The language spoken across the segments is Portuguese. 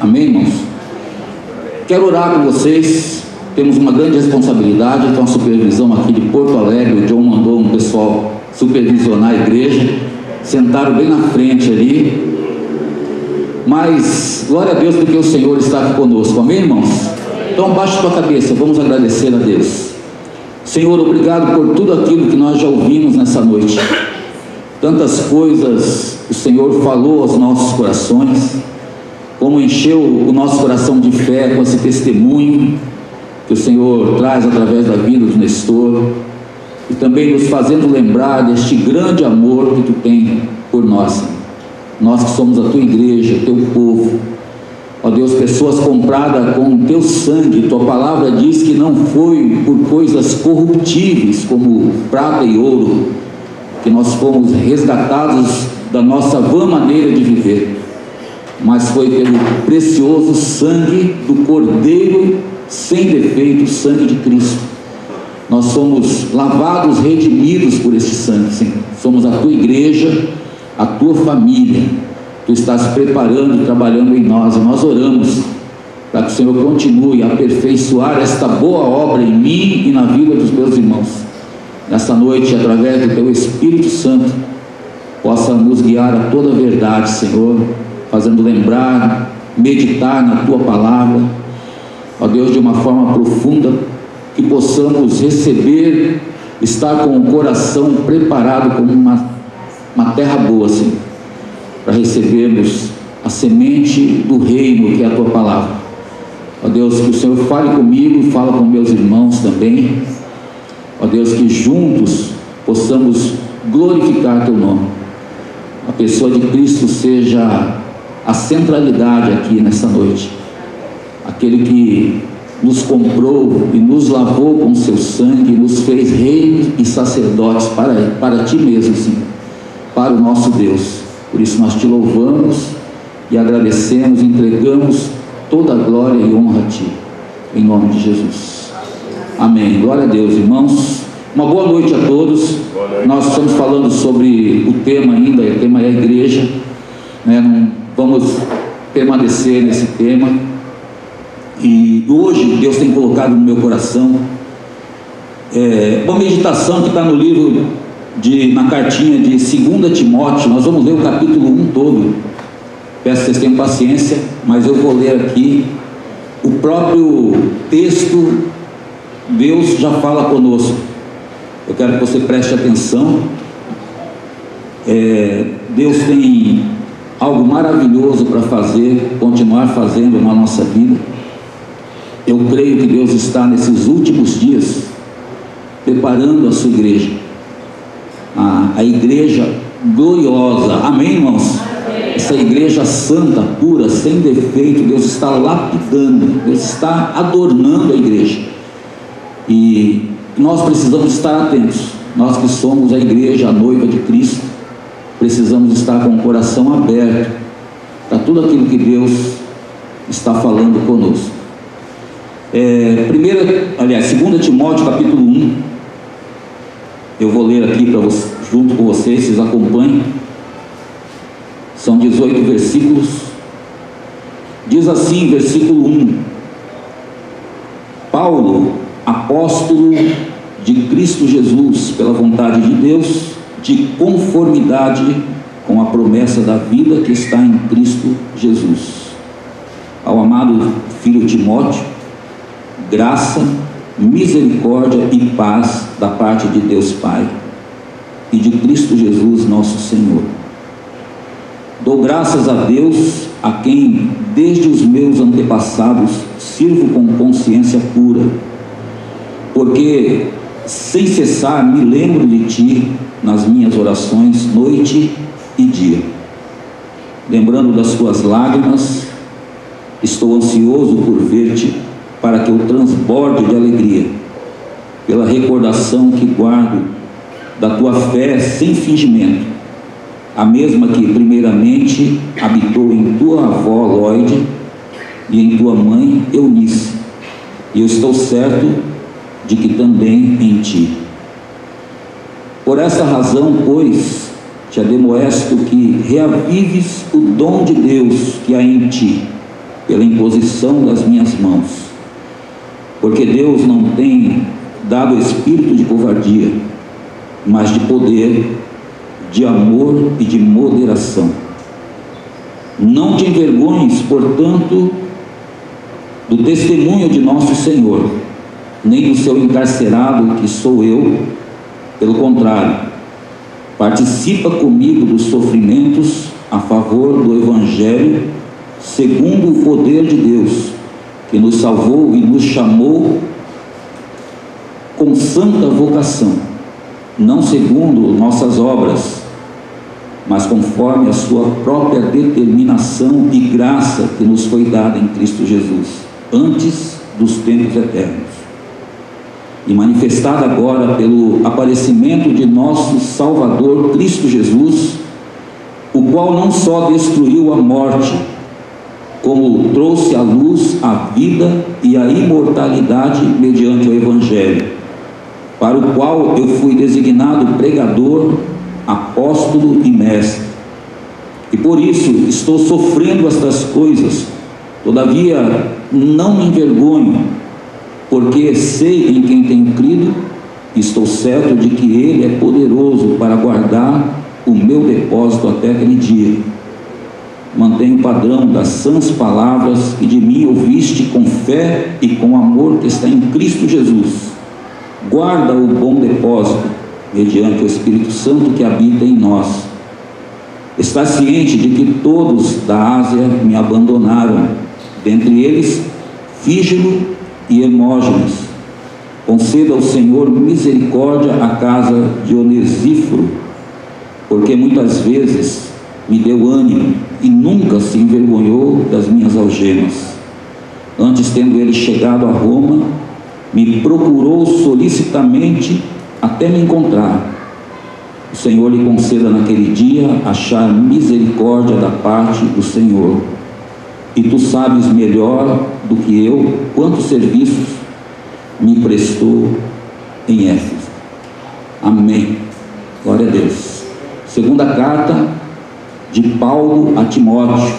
Amém, irmãos? Quero orar com vocês. Temos uma grande responsabilidade com a supervisão aqui de Porto Alegre. O John mandou um pessoal supervisionar a igreja, sentaram bem na frente ali, mas glória a Deus porque o Senhor está aqui conosco. Amém, irmãos? Então baixe sua cabeça, vamos agradecer a Deus. Senhor, obrigado por tudo aquilo que nós já ouvimos nessa noite. Tantas coisas o Senhor falou aos nossos corações, como encheu o nosso coração de fé com esse testemunho que o Senhor traz através da vida do Nestor, e também nos fazendo lembrar deste grande amor que Tu tem por nós, Senhor. Nós que somos a Tua igreja, Teu povo, ó Deus, pessoas compradas com o Teu sangue. Tua palavra diz que não foi por coisas corruptíveis como prata e ouro que nós fomos resgatados da nossa vã maneira de viver, mas foi pelo precioso sangue do Cordeiro sem defeito, o sangue de Cristo. Nós somos lavados, redimidos por esse sangue, Senhor. Somos a Tua igreja, a Tua família. Tu estás preparando e trabalhando em nós, e nós oramos para que o Senhor continue a aperfeiçoar esta boa obra em mim e na vida dos meus irmãos. Nesta noite, através do Teu Espírito Santo, possa nos guiar a toda a verdade, Senhor, fazendo lembrar, meditar na Tua palavra, ó Deus, de uma forma profunda, que possamos receber, estar com o coração preparado como uma terra boa, Senhor, para recebermos a semente do reino que é a Tua palavra. Ó Deus, que o Senhor fale comigo e fala com meus irmãos também. Ó Deus, que juntos possamos glorificar Teu nome. A pessoa de Cristo seja a centralidade aqui nessa noite. Aquele que nos comprou e nos lavou com Seu sangue, nos fez reis e sacerdotes para Ti mesmo, Senhor, para o nosso Deus. Por isso nós Te louvamos e agradecemos, entregamos toda a glória e honra a Ti, em nome de Jesus. Amém. Glória a Deus, irmãos. Uma boa noite a todos. Nós estamos falando sobre o tema ainda, o tema é a igreja, né? Não vamos permanecer nesse tema. E hoje Deus tem colocado no meu coração uma meditação que está no livro, na cartinha de 2 Timóteo. Nós vamos ler o capítulo 1 todo. Peço que vocês tenham paciência, mas eu vou ler aqui o próprio texto. Deus já fala conosco. Eu quero que você preste atenção. Deus tem algo maravilhoso para fazer, continuar fazendo na nossa vida. Eu creio que Deus está nesses últimos dias preparando a sua igreja, a igreja gloriosa. Amém, irmãos? Essa igreja santa, pura, sem defeito, Deus está lapidando, Deus está adornando a igreja, e nós precisamos estar atentos. Nós que somos a igreja, a noiva de Cristo, precisamos estar com o coração aberto para tudo aquilo que Deus está falando conosco. 2 Timóteo capítulo 1, eu vou ler aqui junto com vocês, vocês acompanhem. São 18 versículos. Diz assim, versículo 1: Paulo, apóstolo de Cristo Jesus, pela vontade de Deus, de conformidade com a promessa da vida que está em Cristo Jesus, ao amado filho Timóteo, graça, misericórdia e paz da parte de Deus Pai e de Cristo Jesus nosso Senhor. Dou graças a Deus, a quem desde os meus antepassados sirvo com consciência pura, porque sem cessar me lembro de Ti nas minhas orações, noite e dia. Lembrando das Tuas lágrimas, estou ansioso por ver-te, para que eu transborde de alegria, pela recordação que guardo da Tua fé sem fingimento, a mesma que primeiramente habitou em tua avó Lóide e em tua mãe Eunice, e eu estou certo de que também em ti. Por essa razão, pois, te admoesto que reavives o dom de Deus que há em ti, pela imposição das minhas mãos. Porque Deus não tem dado espírito de covardia, mas de poder, de amor e de moderação. Não te envergonhes, portanto, do testemunho de nosso Senhor, nem do seu encarcerado, que sou eu. Pelo contrário, participa comigo dos sofrimentos a favor do Evangelho, segundo o poder de Deus, que nos salvou e nos chamou com santa vocação, não segundo nossas obras, mas conforme a sua própria determinação e graça que nos foi dada em Cristo Jesus, antes dos tempos eternos, e manifestada agora pelo aparecimento de nosso Salvador Cristo Jesus, o qual não só destruiu a morte, como trouxe à luz a vida e a imortalidade mediante o Evangelho, para o qual eu fui designado pregador, apóstolo e mestre. E por isso estou sofrendo estas coisas, todavia não me envergonho, porque sei em quem tenho crido, e estou certo de que Ele é poderoso para guardar o meu depósito até aquele dia. Mantenho o padrão das sãs palavras que de mim ouviste com fé e com amor que está em Cristo Jesus. Guarda o bom depósito, mediante o Espírito Santo que habita em nós. Está ciente de que todos da Ásia me abandonaram, dentre eles Fígelo e Hermógenes. Conceda ao Senhor misericórdia à casa de Onesíforo, porque muitas vezes me deu ânimo e nunca se envergonhou das minhas algemas. Antes, tendo ele chegado a Roma, me procurou solicitamente até me encontrar. O Senhor lhe conceda naquele dia achar misericórdia da parte do Senhor. E tu sabes melhor do que eu quantos serviços me prestou em Éfeso. Amém. Glória a Deus. Segunda carta de Paulo a Timóteo.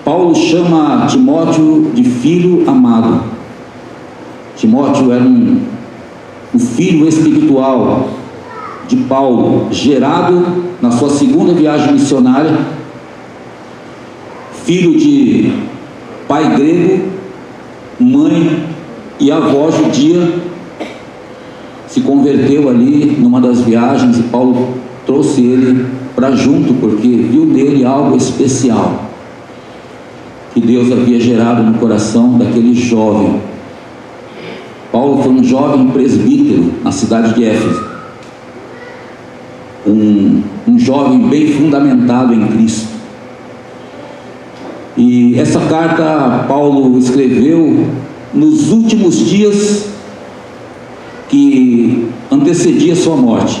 Paulo chama Timóteo de filho amado. Timóteo era um filho espiritual de Paulo, gerado na sua segunda viagem missionária, filho de pai grego, mãe e avó judia. Se converteu ali numa das viagens e Paulo trouxe ele para junto, porque viu nele algo especial que Deus havia gerado no coração daquele jovem. Paulo foi um jovem presbítero na cidade de Éfeso, um jovem bem fundamentado em Cristo. E essa carta Paulo escreveu nos últimos dias que antecedia sua morte.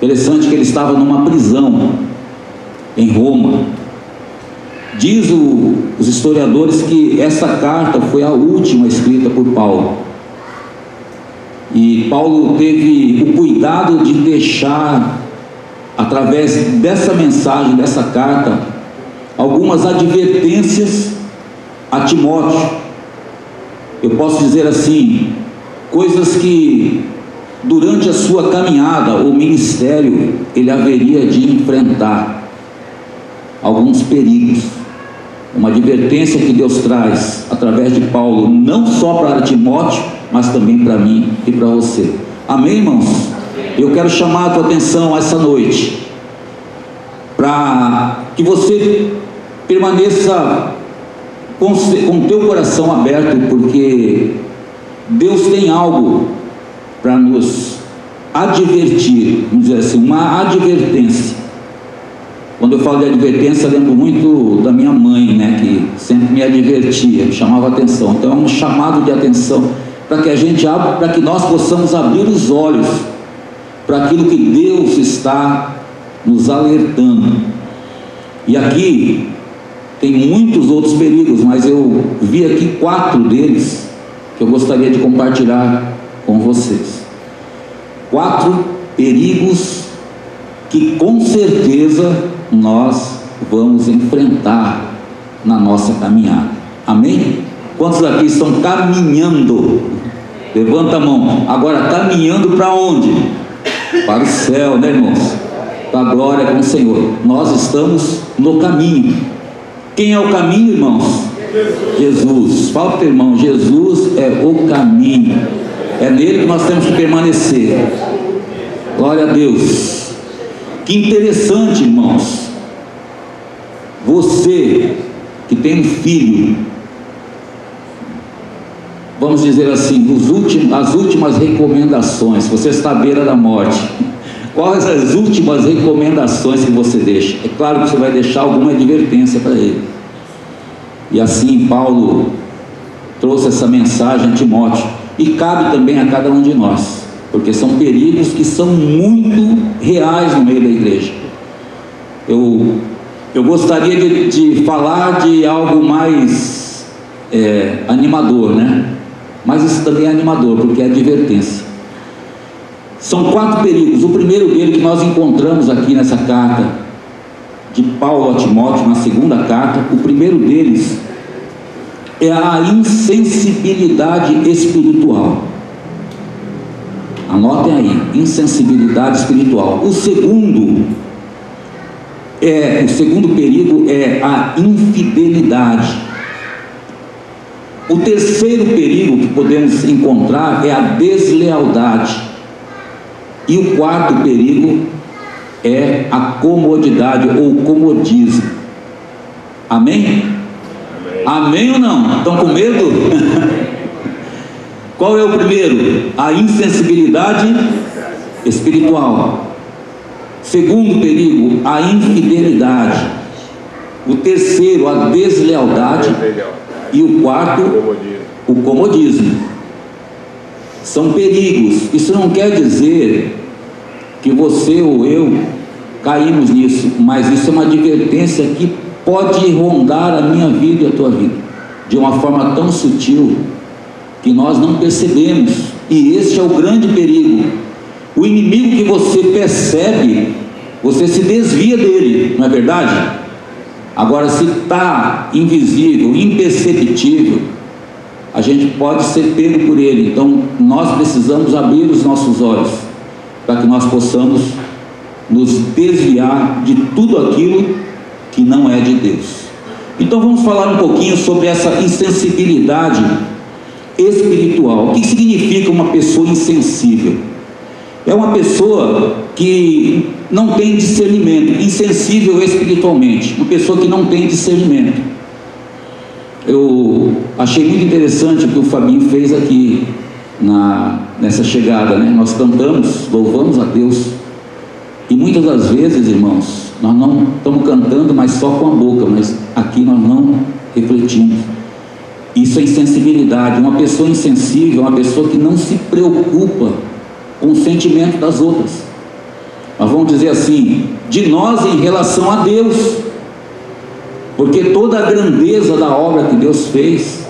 Interessante que ele estava numa prisão em Roma. Diz os historiadores que essa carta foi a última escrita por Paulo. E Paulo teve o cuidado de deixar, através dessa mensagem, dessa carta, algumas advertências a Timóteo. Eu posso dizer assim, coisas que durante a sua caminhada ou ministério ele haveria de enfrentar, alguns perigos. Uma advertência que Deus traz através de Paulo, não só para Timóteo, mas também para mim e para você. Amém, irmãos? Eu quero chamar a tua atenção essa noite, para que você permaneça com teu coração aberto, porque Deus tem algo para nos advertir, vamos dizer assim, uma advertência. Quando eu falo de advertência, eu lembro muito da minha mãe, né, que sempre me advertia, me chamava atenção. Então é um chamado de atenção para que a gente abra, para que nós possamos abrir os olhos para aquilo que Deus está nos alertando. E aqui tem muitos outros perigos, mas eu vi aqui 4 deles que eu gostaria de compartilhar com vocês. 4 perigos que com certeza nós vamos enfrentar na nossa caminhada. Amém? Quantos aqui estão caminhando? Levanta a mão. Agora, caminhando para onde? Para o céu, né, irmãos? Para a glória com o Senhor. Nós estamos no caminho. Quem é o caminho, irmãos? Jesus. Fala para o teu irmão, Jesus é o caminho. É nele que nós temos que permanecer. Glória a Deus. Que interessante, irmãos. Você que tem um filho, vamos dizer assim, as últimas recomendações, você está à beira da morte, quais as últimas recomendações que você deixa? É claro que você vai deixar alguma advertência para ele. E assim Paulo trouxe essa mensagem a Timóteo, e cabe também a cada um de nós, porque são perigos que são muito reais no meio da igreja. Eu gostaria de falar de algo mais animador, né? Mas isso também é animador, porque é advertência. São 4 perigos. O primeiro dele que nós encontramos aqui nessa carta de Paulo a Timóteo, na segunda carta, o primeiro deles é a insensibilidade espiritual. Anotem aí, insensibilidade espiritual. O segundo perigo é a infidelidade. O terceiro perigo que podemos encontrar é a deslealdade. E o quarto perigo é a comodidade ou comodismo. Amém? Amém ou não? Estão com medo? Qual é o primeiro? A insensibilidade espiritual. Segundo perigo, a infidelidade. O terceiro, a deslealdade. E o quarto, o comodismo. São perigos. Isso não quer dizer que você ou eu caímos nisso, mas isso é uma advertência que pode rondar a minha vida e a tua vida de uma forma tão sutil que nós não percebemos. E esse é o grande perigo. O inimigo que você percebe, você se desvia dele, não é verdade? Agora, se está invisível, imperceptível, a gente pode ser pego por ele. Então nós precisamos abrir os nossos olhos para que nós possamos nos desviar de tudo aquilo que não é de Deus. Então vamos falar um pouquinho sobre essa insensibilidade espiritual. O que significa uma pessoa insensível? É uma pessoa que não tem discernimento, insensível espiritualmente, uma pessoa que não tem discernimento. Eu achei muito interessante o que o Fabinho fez aqui nessa chegada, né? Nós cantamos, louvamos a Deus, e muitas das vezes, irmãos, nós não estamos cantando mas só com a boca, mas aqui nós não refletimos. Isso é insensibilidade. Uma pessoa insensível é uma pessoa que não se preocupa com o sentimento das outras. Nós vamos dizer assim, de nós em relação a Deus, porque toda a grandeza da obra que Deus fez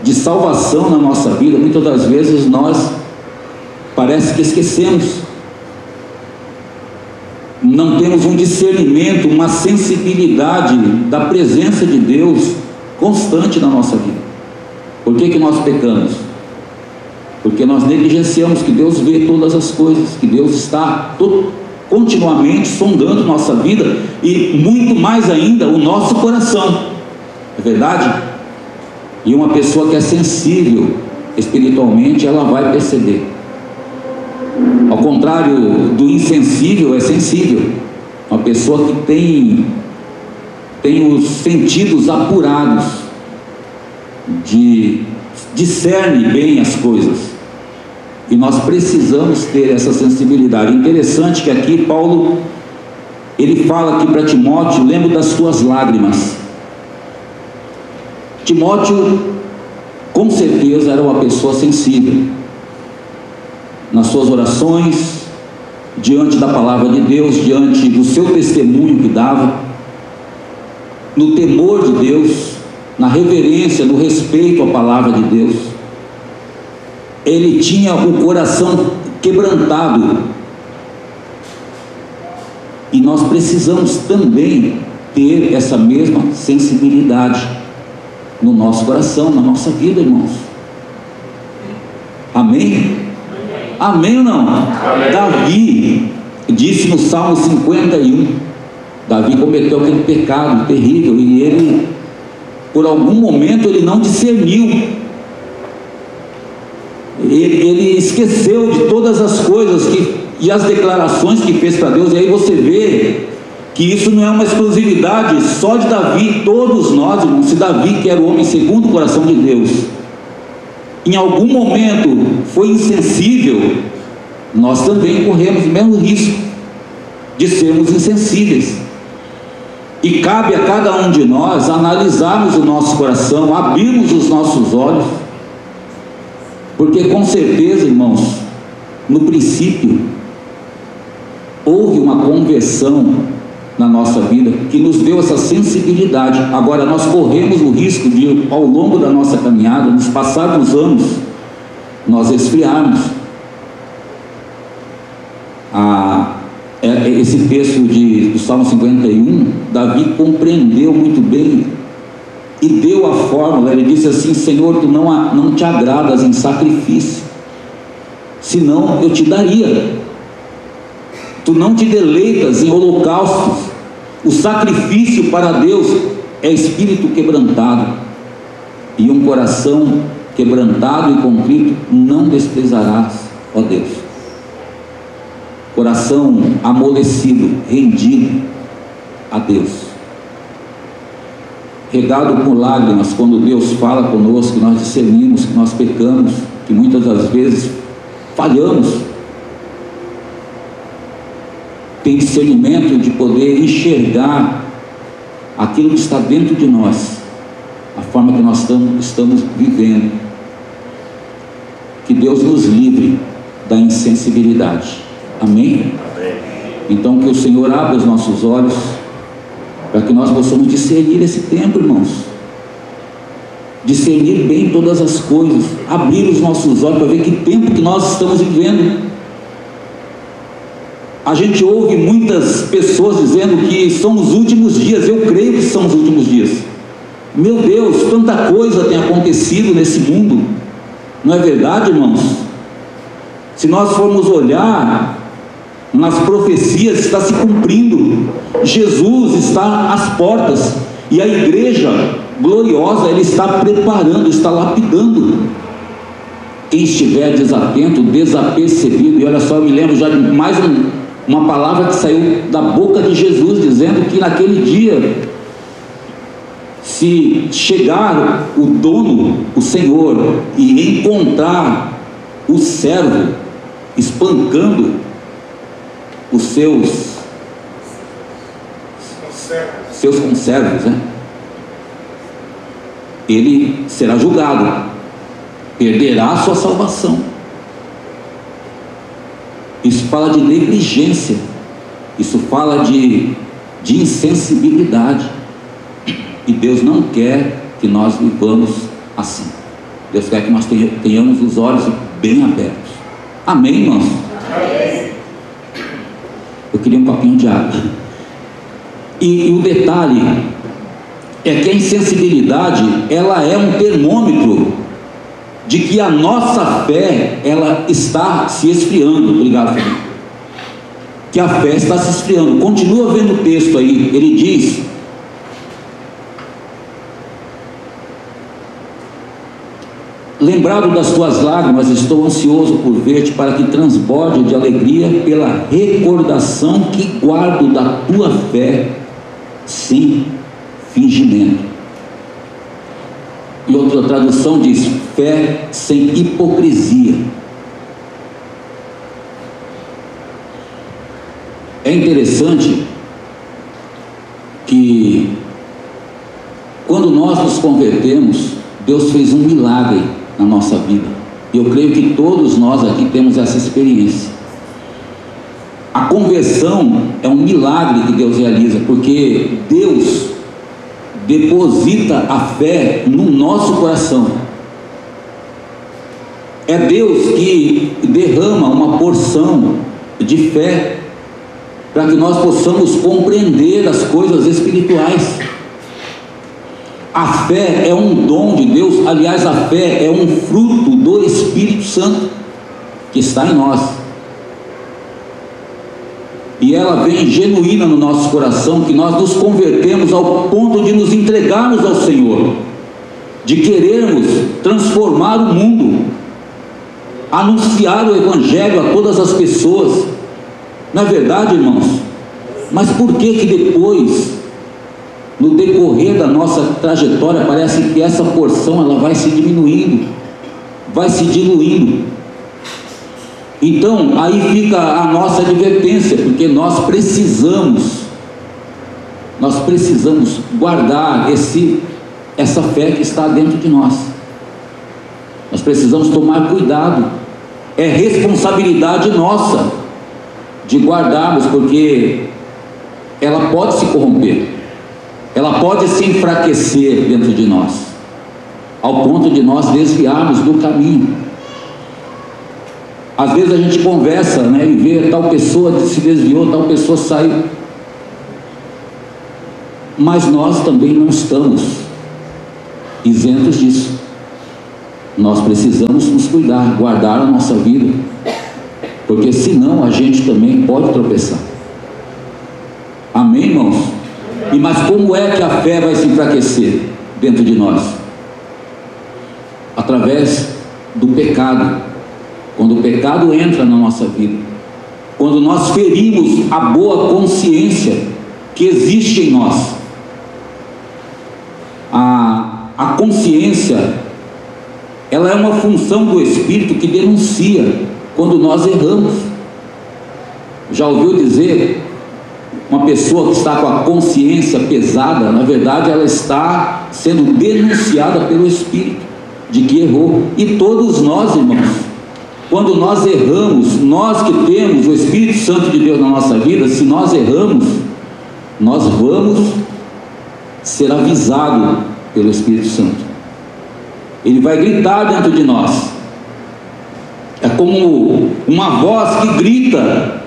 de salvação na nossa vida, muitas das vezes nós parece que esquecemos, não temos um discernimento, uma sensibilidade da presença de Deus constante na nossa vida. Por que nós pecamos? Porque nós negligenciamos que Deus vê todas as coisas, que Deus está continuamente sondando nossa vida e muito mais ainda o nosso coração. É verdade? E uma pessoa que é sensível espiritualmente, ela vai perceber. Ao contrário do insensível, é sensível. Uma pessoa que tem os sentidos apurados, discerne bem as coisas. E nós precisamos ter essa sensibilidade. Interessante que aqui Paulo, ele fala aqui para Timóteo, lembro das tuas lágrimas. Timóteo, com certeza, era uma pessoa sensível. Nas suas orações, diante da palavra de Deus, diante do seu testemunho que dava, no temor de Deus, na reverência, no respeito à palavra de Deus. Ele tinha o coração quebrantado. E nós precisamos também ter essa mesma sensibilidade no nosso coração, na nossa vida, irmãos. Amém? Amém ou não? Amém. Davi disse no Salmo 51, Davi cometeu aquele pecado terrível, e ele, por algum momento, ele não discerniu, ele esqueceu de todas as coisas e as declarações que fez para Deus. E aí você vê que isso não é uma exclusividade só de Davi. Todos nós, irmãos, se Davi, que era o homem segundo o coração de Deus, em algum momento foi insensível, nós também corremos o mesmo risco de sermos insensíveis. E cabe a cada um de nós analisarmos o nosso coração, abrirmos os nossos olhos, porque com certeza, irmãos, no princípio houve uma conversão na nossa vida que nos deu essa sensibilidade. Agora nós corremos o risco de, ao longo da nossa caminhada, nos passar dos anos, nós esfriarmos. Esse texto do Salmo 51, Davi compreendeu muito bem e deu a fórmula. Ele disse assim: Senhor, tu não te agradas em sacrifício, senão eu te daria. Tu não te deleitas em holocaustos. O sacrifício para Deus é espírito quebrantado, e um coração quebrantado e contrito não desprezarás, ó Deus. Coração amolecido, rendido a Deus, regado por lágrimas, quando Deus fala conosco, que nós discernimos, que nós pecamos, que muitas das vezes falhamos. Tem discernimento de poder enxergar aquilo que está dentro de nós, a forma que nós estamos vivendo. Que Deus nos livre da insensibilidade. Amém? Amém. Então que o Senhor abra os nossos olhos para que nós possamos discernir esse tempo, irmãos, discernir bem todas as coisas, abrir os nossos olhos para ver que tempo que nós estamos vivendo. A gente ouve muitas pessoas dizendo que são os últimos dias. Eu creio que são os últimos dias. Meu Deus, tanta coisa tem acontecido nesse mundo, não é verdade, irmãos? Se nós formos olhar nas profecias, está se cumprindo. Jesus está às portas, e a igreja gloriosa, ele está preparando, está lapidando. Quem estiver desatento, desapercebido. E olha só, eu me lembro já de mais uma palavra que saiu da boca de Jesus, dizendo que naquele dia, se chegar o dono, o Senhor, e encontrar o servo espancando os seus conservos, né? Ele será julgado, perderá a sua salvação. Isso fala de negligência, isso fala de insensibilidade, e Deus não quer que nós vivamos assim. Deus quer que nós tenhamos os olhos bem abertos. Amém, irmãos? Amém. Eu queria um copinho de água. E o detalhe é que a insensibilidade, ela é um termômetro de que a nossa fé, ela está se esfriando. Obrigado, Felipe. Que a fé está se esfriando. Continua vendo o texto aí. Ele diz: lembrado das tuas lágrimas, estou ansioso por ver-te, para que transborde de alegria pela recordação que guardo da tua fé sem fingimento. E outra tradução diz: fé sem hipocrisia. É interessante que quando nós nos convertemos, Deus fez um milagre na nossa vida, e eu creio que todos nós aqui temos essa experiência. A conversão é um milagre que Deus realiza, porque Deus deposita a fé no nosso coração. É Deus que derrama uma porção de fé para que nós possamos compreender as coisas espirituais. A fé é um dom de Deus, aliás, a fé é um fruto do Espírito Santo que está em nós. E ela vem genuína no nosso coração, que nós nos convertemos ao ponto de nos entregarmos ao Senhor, de querermos transformar o mundo, anunciar o Evangelho a todas as pessoas. Não é verdade, irmãos? Mas por que depois, no decorrer da nossa trajetória, parece que essa porção ela vai se diminuindo, vai se diluindo? Então, aí fica a nossa advertência, porque nós precisamos guardar essa fé que está dentro de nós. Nós precisamos tomar cuidado. É responsabilidade nossa de guardarmos, porque ela pode se corromper, ela pode se enfraquecer dentro de nós, ao ponto de nós desviarmos do caminho. Às vezes a gente conversa, né, e vê tal pessoa se desviou, tal pessoa saiu, mas nós também não estamos isentos disso. Nós precisamos nos cuidar, guardar a nossa vida, porque senão a gente também pode tropeçar. Amém, irmãos? E mas como é que a fé vai se enfraquecer dentro de nós? Através do pecado. Quando o pecado entra na nossa vida, quando nós ferimos a boa consciência que existe em nós. A consciência, ela é uma função do Espírito que denuncia quando nós erramos. Já ouviu dizer, uma pessoa que está com a consciência pesada, na verdade ela está sendo denunciada pelo Espírito de que errou. E todos nós, irmãos, quando nós erramos, nós que temos o Espírito Santo de Deus na nossa vida, se nós erramos, nós vamos ser avisados pelo Espírito Santo. Ele vai gritar dentro de nós. É como uma voz que grita,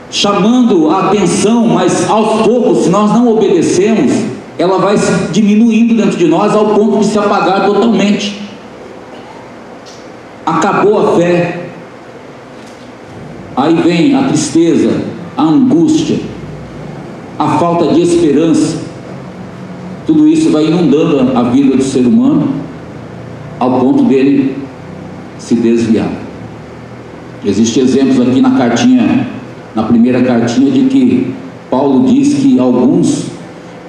chamando a atenção, mas aos poucos, se nós não obedecemos, ela vai se diminuindo dentro de nós ao ponto de se apagar totalmente. Acabou a fé. Aí vem a tristeza, a angústia, a falta de esperança. Tudo isso vai inundando a vida do ser humano ao ponto dele se desviar. Existem exemplos aqui na cartinha, na primeira cartinha, de que Paulo diz que alguns,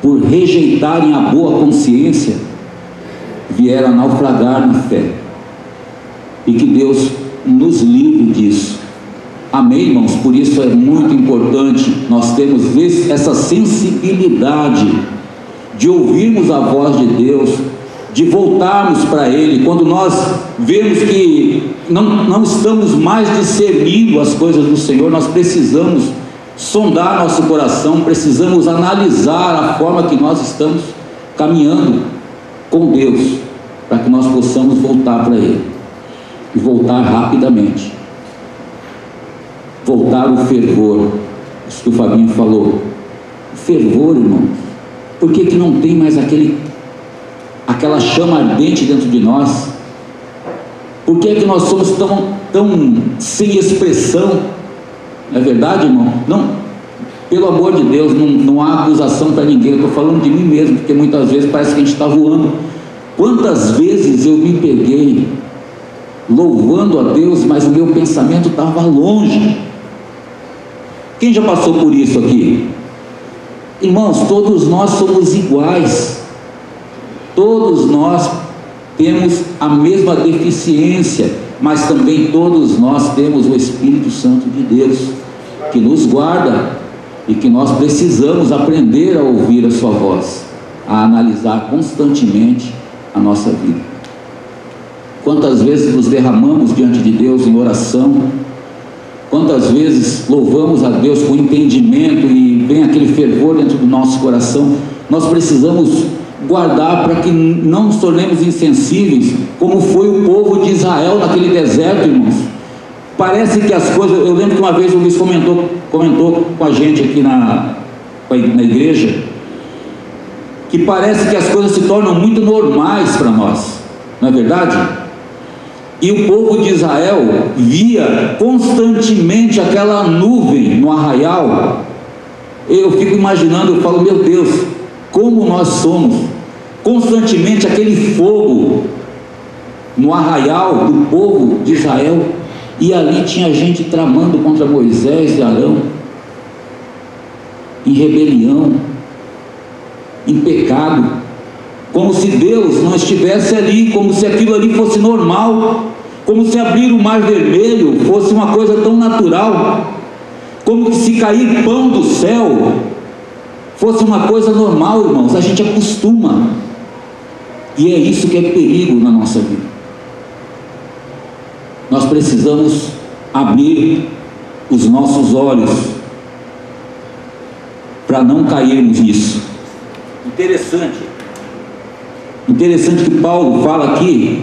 por rejeitarem a boa consciência, vieram a naufragar na fé, e que Deus nos livre disso. Amém, irmãos? Por isso é muito importante nós termos essa sensibilidade de ouvirmos a voz de Deus, de voltarmos para Ele, quando nós vemos que não estamos mais discernindo as coisas do Senhor. Nós precisamos sondar nosso coração, precisamos analisar a forma que nós estamos caminhando com Deus, para que nós possamos voltar para Ele, e voltar rapidamente, voltar o fervor, isso que o Fabinho falou, o fervor, irmão. Por que não tem mais aquela chama ardente dentro de nós? Por que nós somos tão sem expressão? Não é verdade, irmão? Não, pelo amor de Deus, não há acusação para ninguém. Eu estou falando de mim mesmo, porque muitas vezes parece que a gente está voando. Quantas vezes eu me peguei louvando a Deus, mas o meu pensamento estava longe. Quem já passou por isso aqui? Irmãos, todos nós somos iguais, todos nós temos a mesma deficiência, mas também todos nós temos o Espírito Santo de Deus, que nos guarda, e que nós precisamos aprender a ouvir a sua voz, a analisar constantemente a nossa vida. Quantas vezes nos derramamos diante de Deus em oração, quantas vezes louvamos a Deus com entendimento e vem aquele fervor dentro do nosso coração. Nós precisamos guardar para que não nos tornemos insensíveis, como foi o povo de Israel naquele deserto, irmãos. Parece que as coisas... Eu lembro que uma vez o Luiz comentou com a gente aqui na igreja, que parece que as coisas se tornam muito normais para nós, não é verdade? E o povo de Israel via constantemente aquela nuvem no arraial. Eu fico imaginando, eu falo, meu Deus, como nós somos, constantemente aquele fogo no arraial do povo de Israel, e ali tinha gente tramando contra Moisés e Arão, em rebelião, em pecado, como se Deus não estivesse ali, como se aquilo ali fosse normal, como se abrir o mar vermelho fosse uma coisa tão natural, como que se cair pão do céu fosse uma coisa normal, irmãos. A gente acostuma, e é isso que é perigo na nossa vida. Nós precisamos abrir os nossos olhos para não cairmos nisso. Interessante que Paulo fala aqui: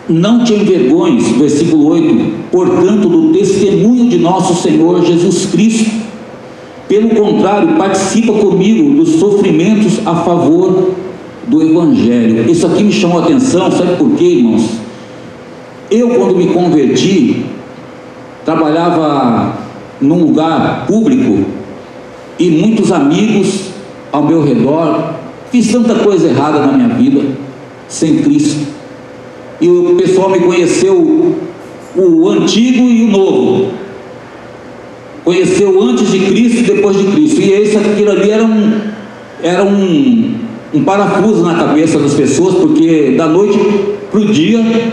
não te envergonhes, versículo 8, portanto, do testemunho de nosso Senhor Jesus Cristo, pelo contrário, participa comigo dos sofrimentos a favor do Evangelho. Isso aqui me chamou a atenção, sabe por quê, irmãos? Eu, quando me converti, trabalhava num lugar público, e muitos amigos ao meu redor, fiz tanta coisa errada na minha vida, sem Cristo, e o pessoal me conheceu o antigo e o novo, conheceu antes de Cristo e depois de Cristo, e aquilo ali era um parafuso na cabeça das pessoas, porque da noite para o dia,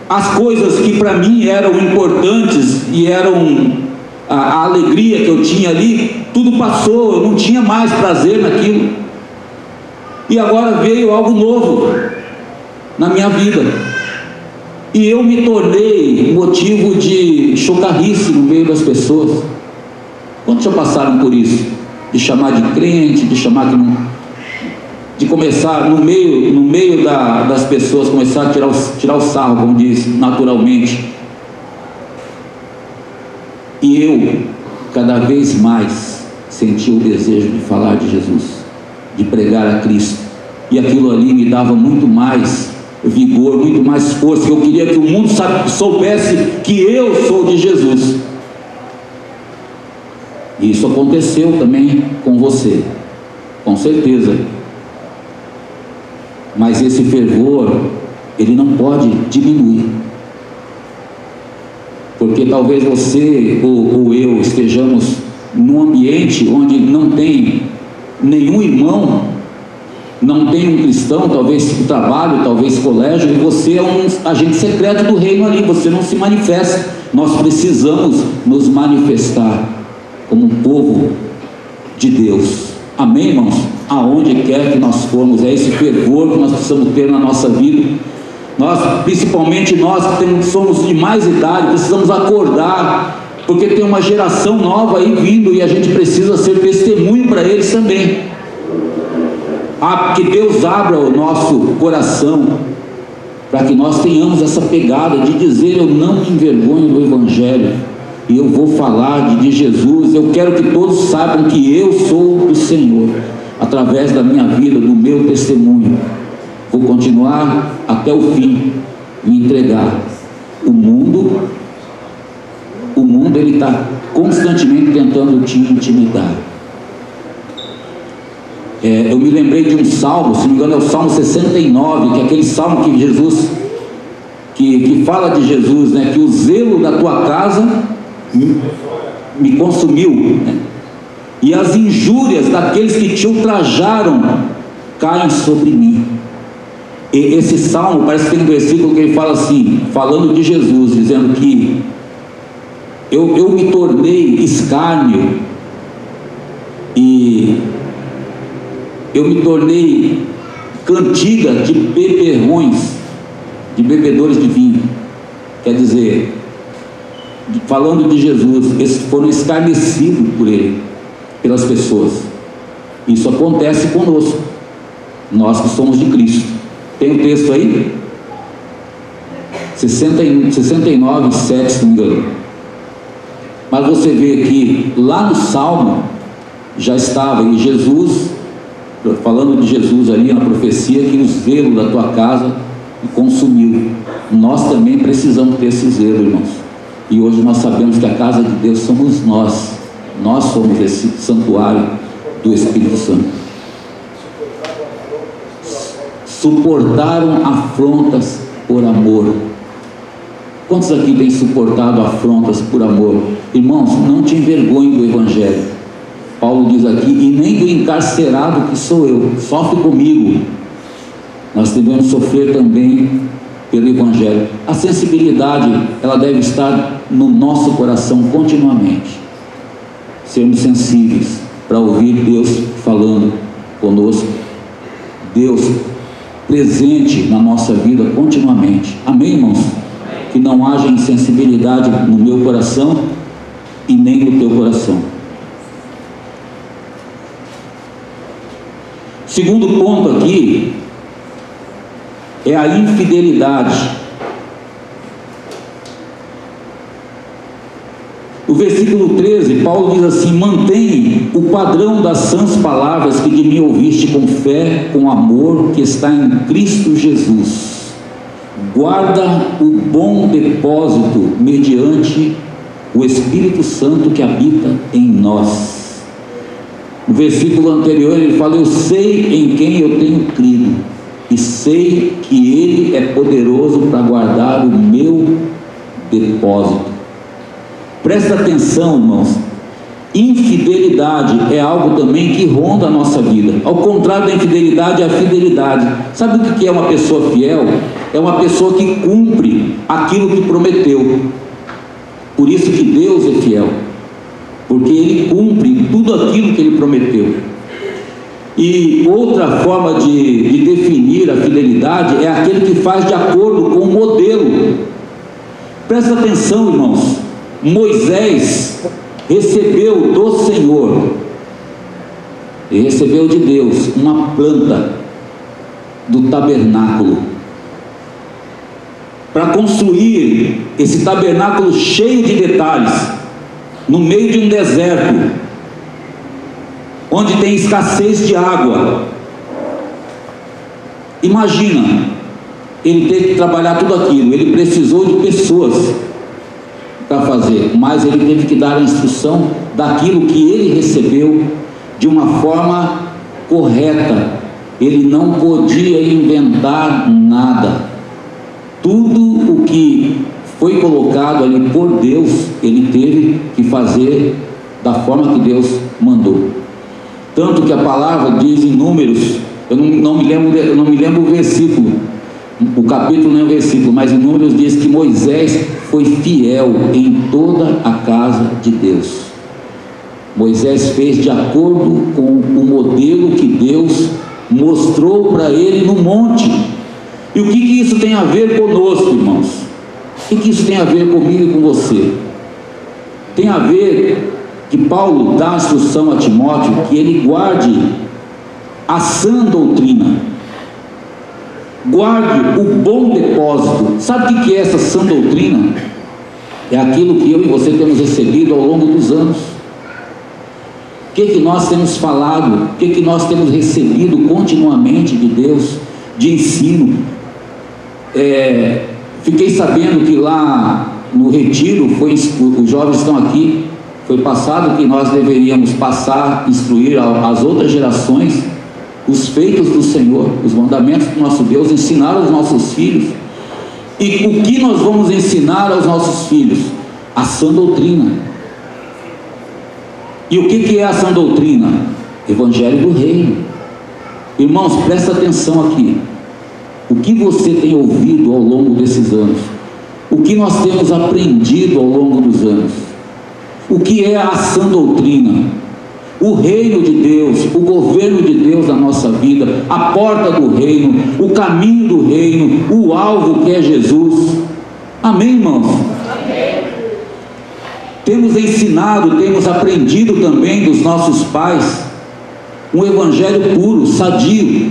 as coisas que para mim eram importantes e eram a alegria que eu tinha ali, tudo passou, eu não tinha mais prazer naquilo, e agora veio algo novo na minha vida, e eu me tornei motivo de chocarrice no meio das pessoas. Quantos já passaram por isso? De chamar de crente, de chamar que não... de começar no meio das pessoas, começar a tirar o sarro, como diz, naturalmente. E eu, cada vez mais, senti o desejo de falar de Jesus, de pregar a Cristo, e aquilo ali me dava muito mais vigor, muito mais força. Eu queria que o mundo soubesse que eu sou de Jesus. E isso aconteceu também com você, com certeza. Mas esse fervor, ele não pode diminuir, porque talvez você ou eu estejamos num ambiente onde não tem nenhum irmão, não tem um cristão, talvez o trabalho, talvez colégio, e você é um agente secreto do reino ali, você não se manifesta. Nós precisamos nos manifestar como um povo de Deus. Amém, irmãos? Aonde quer que nós formos, é esse fervor que nós precisamos ter na nossa vida. Nós, principalmente nós que somos de mais idade, precisamos acordar, porque tem uma geração nova aí vindo, e a gente precisa ser testemunho para eles também. Que Deus abra o nosso coração, para que nós tenhamos essa pegada de dizer: eu não me envergonho do Evangelho, e eu vou falar de Jesus. Eu quero que todos saibam que eu sou do Senhor, através da minha vida, do meu testemunho. Vou continuar até o fim, me entregar. O mundo ele está constantemente tentando te intimidar. Eu me lembrei de um salmo, se não me engano é o Salmo 69, que é aquele salmo que Jesus, que fala de Jesus, né? Que o zelo da tua casa me consumiu, né? E as injúrias daqueles que te ultrajaram caem sobre mim. E esse salmo, parece que tem um versículo que ele fala assim, falando de Jesus, dizendo que eu me tornei escárnio, e eu me tornei cantiga de beberrões, de bebedores de vinho. Quer dizer, falando de Jesus, eles foram escarnecidos por ele, pelas pessoas. Isso acontece conosco, nós que somos de Cristo. Tem um texto aí? 69:7, se não me engano. Mas você vê que lá no Salmo já estava, e Jesus, falando de Jesus ali na profecia, que o zelo da tua casa consumiu. Nós também precisamos ter esse zelo, irmãos. E hoje nós sabemos que a casa de Deus somos nós. Nós somos esse santuário do Espírito Santo. Suportaram afrontas por amor. Quantos aqui têm suportado afrontas por amor? Irmãos, não te envergonhe do Evangelho. Paulo diz aqui, e nem do encarcerado que sou eu, sofre comigo. Nós devemos sofrer também pelo Evangelho. A sensibilidade, ela deve estar no nosso coração continuamente. Sermos sensíveis para ouvir Deus falando conosco. Deus presente na nossa vida continuamente. Amém, irmãos? Que não haja insensibilidade no meu coração e nem no teu coração. Segundo ponto aqui é a infidelidade. O versículo 13, Paulo diz assim: mantém o padrão das sãs palavras que de mim ouviste com fé, com amor, que está em Cristo Jesus. Guarda o bom depósito mediante o Espírito Santo que habita em nós. No versículo anterior ele fala: eu sei em quem eu tenho crido, e sei que Ele é poderoso para guardar o meu depósito. Presta atenção, irmãos. Infidelidade é algo também que ronda a nossa vida. Ao contrário da infidelidade, é a fidelidade. Sabe o que é uma pessoa fiel? É uma pessoa que cumpre aquilo que prometeu. Por isso que Deus é fiel, porque Ele cumpre tudo aquilo que Ele prometeu. E outra forma de definir a fidelidade é aquele que faz de acordo com o modelo. Presta atenção, irmãos. Moisés recebeu do Senhor, e recebeu de Deus uma planta do tabernáculo, para construir esse tabernáculo cheio de detalhes, no meio de um deserto, onde tem escassez de água. Imagina, ele teve que trabalhar tudo aquilo, ele precisou de pessoas para fazer, mas ele teve que dar a instrução daquilo que ele recebeu de uma forma correta. Ele não podia inventar nada. Tudo o que foi colocado ali por Deus, ele teve que fazer da forma que Deus mandou. Tanto que a palavra diz em Números, eu não me lembro o versículo, o capítulo não é o versículo, mas em Números diz que Moisés foi fiel em toda a casa de Deus. Moisés fez de acordo com o modelo que Deus mostrou para ele no monte. E o que isso tem a ver conosco, irmãos? O que isso tem a ver comigo e com você? Tem a ver que Paulo dá a instrução a Timóteo que ele guarde a sã doutrina, guarde o bom depósito. Sabe o que é essa sã doutrina? É aquilo que eu e você temos recebido ao longo dos anos. O que nós temos falado, o que nós temos recebido continuamente de Deus, de ensino. Fiquei sabendo que lá no retiro, os jovens estão aqui, foi passado que nós deveríamos passar, instruir as outras gerações os feitos do Senhor, os mandamentos do nosso Deus, ensinar aos nossos filhos. E o que nós vamos ensinar aos nossos filhos? A sã doutrina. E o que é a sã doutrina? Evangelho do Reino. Irmãos, presta atenção aqui. O que você tem ouvido ao longo desses anos? O que nós temos aprendido ao longo dos anos? O que é a sã doutrina? O reino de Deus, o governo de Deus na nossa vida, a porta do reino, o caminho do reino, o alvo que é Jesus. Amém, irmãos? Amém. Temos ensinado, temos aprendido também dos nossos pais um evangelho puro, sadio,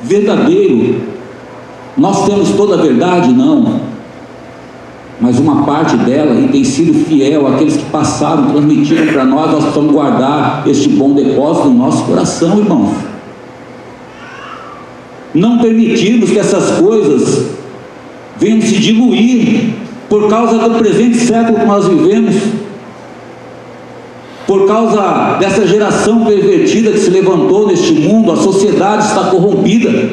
verdadeiro, Nós temos toda a verdade? Não. Mas uma parte dela, e tem sido fiel, aqueles que passaram, transmitiram para nós, nós precisamos guardar este bom depósito no nosso coração, irmãos. Não permitirmos que essas coisas venham se diluir por causa do presente século que nós vivemos, por causa dessa geração pervertida que se levantou neste mundo. A sociedade está corrompida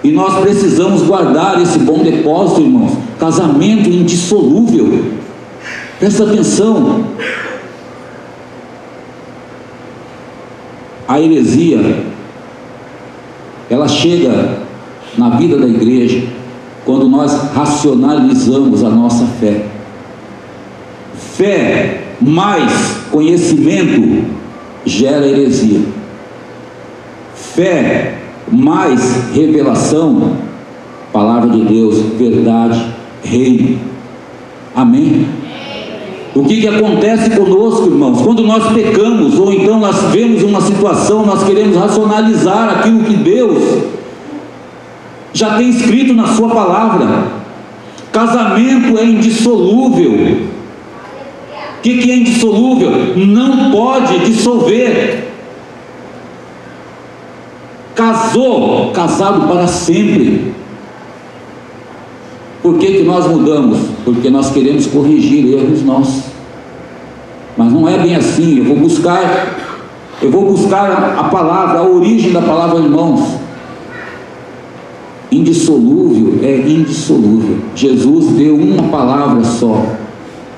e nós precisamos guardar esse bom depósito, irmãos. Casamento indissolúvel. Presta atenção. A heresia, ela chega na vida da igreja quando nós racionalizamos a nossa fé. Fé mais conhecimento gera heresia. Fé mais revelação, palavra de Deus, verdade, reino. Amém? O que acontece conosco, irmãos? Quando nós pecamos, ou então nós vemos uma situação, nós queremos racionalizar aquilo que Deus já tem escrito na sua palavra. Casamento é indissolúvel. O que é indissolúvel? Não pode dissolver. Casou, casado para sempre. Por que nós mudamos? Porque nós queremos corrigir erros nossos. Mas não é bem assim. Eu vou buscar a palavra, a origem da palavra, irmãos. Indissolúvel é indissolúvel. Jesus deu uma palavra só: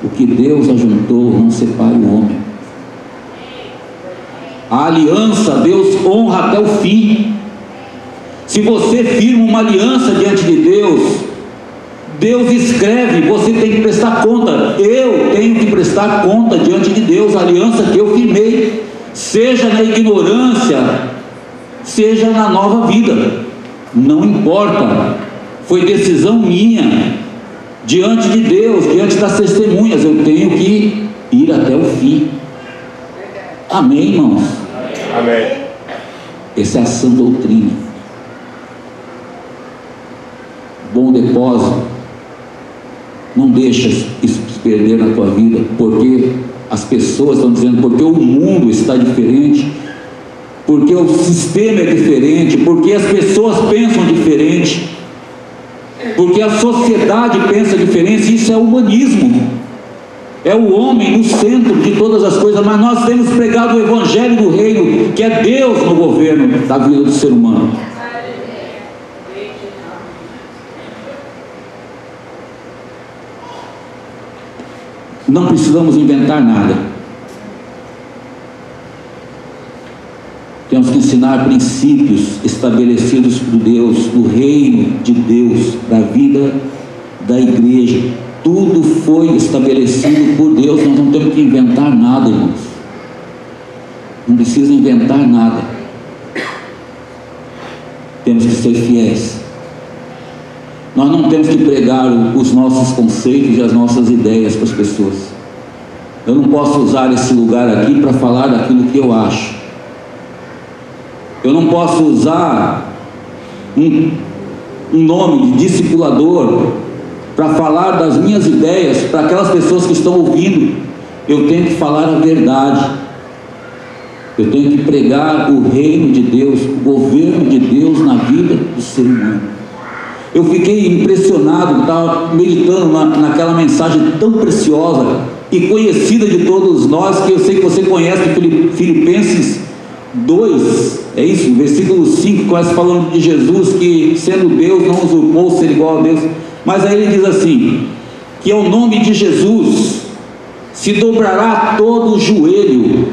o que Deus ajuntou, não separe o homem. A aliança Deus honra até o fim. Se você firma uma aliança diante de Deus, Deus escreve, você tem que prestar conta. Eu tenho que prestar conta diante de Deus, a aliança que eu firmei, seja na ignorância, seja na nova vida, não importa. Foi decisão minha diante de Deus, diante das testemunhas. Eu tenho que ir até o fim. Amém, irmãos? Amém. Essa é a sã doutrina. Bom depósito. Não deixa isso se perder na tua vida, porque as pessoas estão dizendo, porque o mundo está diferente, porque o sistema é diferente, porque as pessoas pensam diferente, porque a sociedade pensa diferente. Isso é humanismo. É o homem no centro de todas as coisas. Mas nós temos pregado o evangelho do reino, que é Deus no governo da vida do ser humano. Não precisamos inventar nada. Temos que ensinar princípios estabelecidos por Deus, do reino de Deus, da vida da igreja. Tudo foi estabelecido por Deus. Nós não temos que inventar nada, irmãos. Não precisa inventar nada. Temos que ser fiéis. Nós não temos que pregar os nossos conceitos e as nossas ideias para as pessoas. Eu não posso usar esse lugar aqui para falar daquilo que eu acho. Eu não posso usar um nome de discipulador para falar das minhas ideias para aquelas pessoas que estão ouvindo. Eu tenho que falar a verdade. Eu tenho que pregar o reino de Deus, o governo de Deus na vida do ser humano. Eu fiquei impressionado, estava meditando naquela mensagem tão preciosa e conhecida de todos nós, que eu sei que você conhece, Filipenses 2, é isso, versículo 5, começa falando de Jesus, que sendo Deus não usurpou ser igual a Deus. Mas aí ele diz assim, que ao nome de Jesus se dobrará todo o joelho,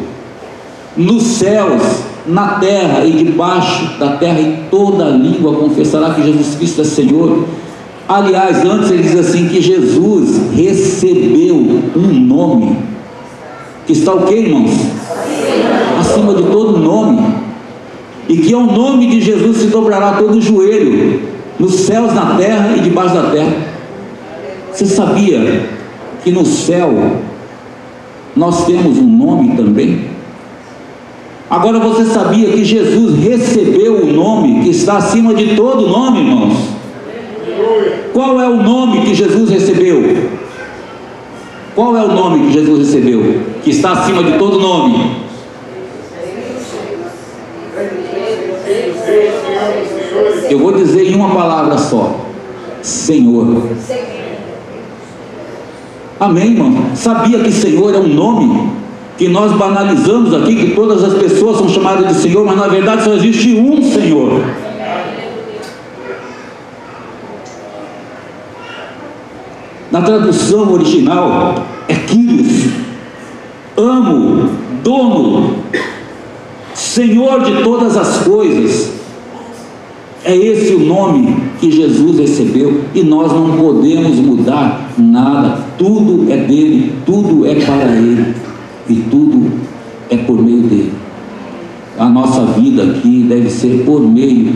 nos céus, na terra e debaixo da terra, e toda língua confessará que Jesus Cristo é Senhor. Aliás, antes ele diz assim, que Jesus recebeu um nome, que está o quê, irmãos? Acima de todo nome, e que ao nome de Jesus se dobrará todo o joelho, nos céus, na terra e debaixo da terra. Você sabia que no céu nós temos um nome também? Agora você sabia que Jesus recebeu o nome que está acima de todo nome, irmãos. Qual é o nome que Jesus recebeu? Qual é o nome que Jesus recebeu? Que está acima de todo nome? Eu vou dizer em uma palavra só: Senhor. Amém, irmão? Sabia que Senhor é um nome que nós banalizamos aqui, que todas as pessoas são chamadas de Senhor, mas na verdade só existe um Senhor. Na tradução original é Kyrios, amo, dono, Senhor de todas as coisas. É esse o nome que Jesus recebeu, e nós não podemos mudar nada. Tudo é dele, tudo é para ele, e tudo é por meio dele. A nossa vida aqui deve ser por meio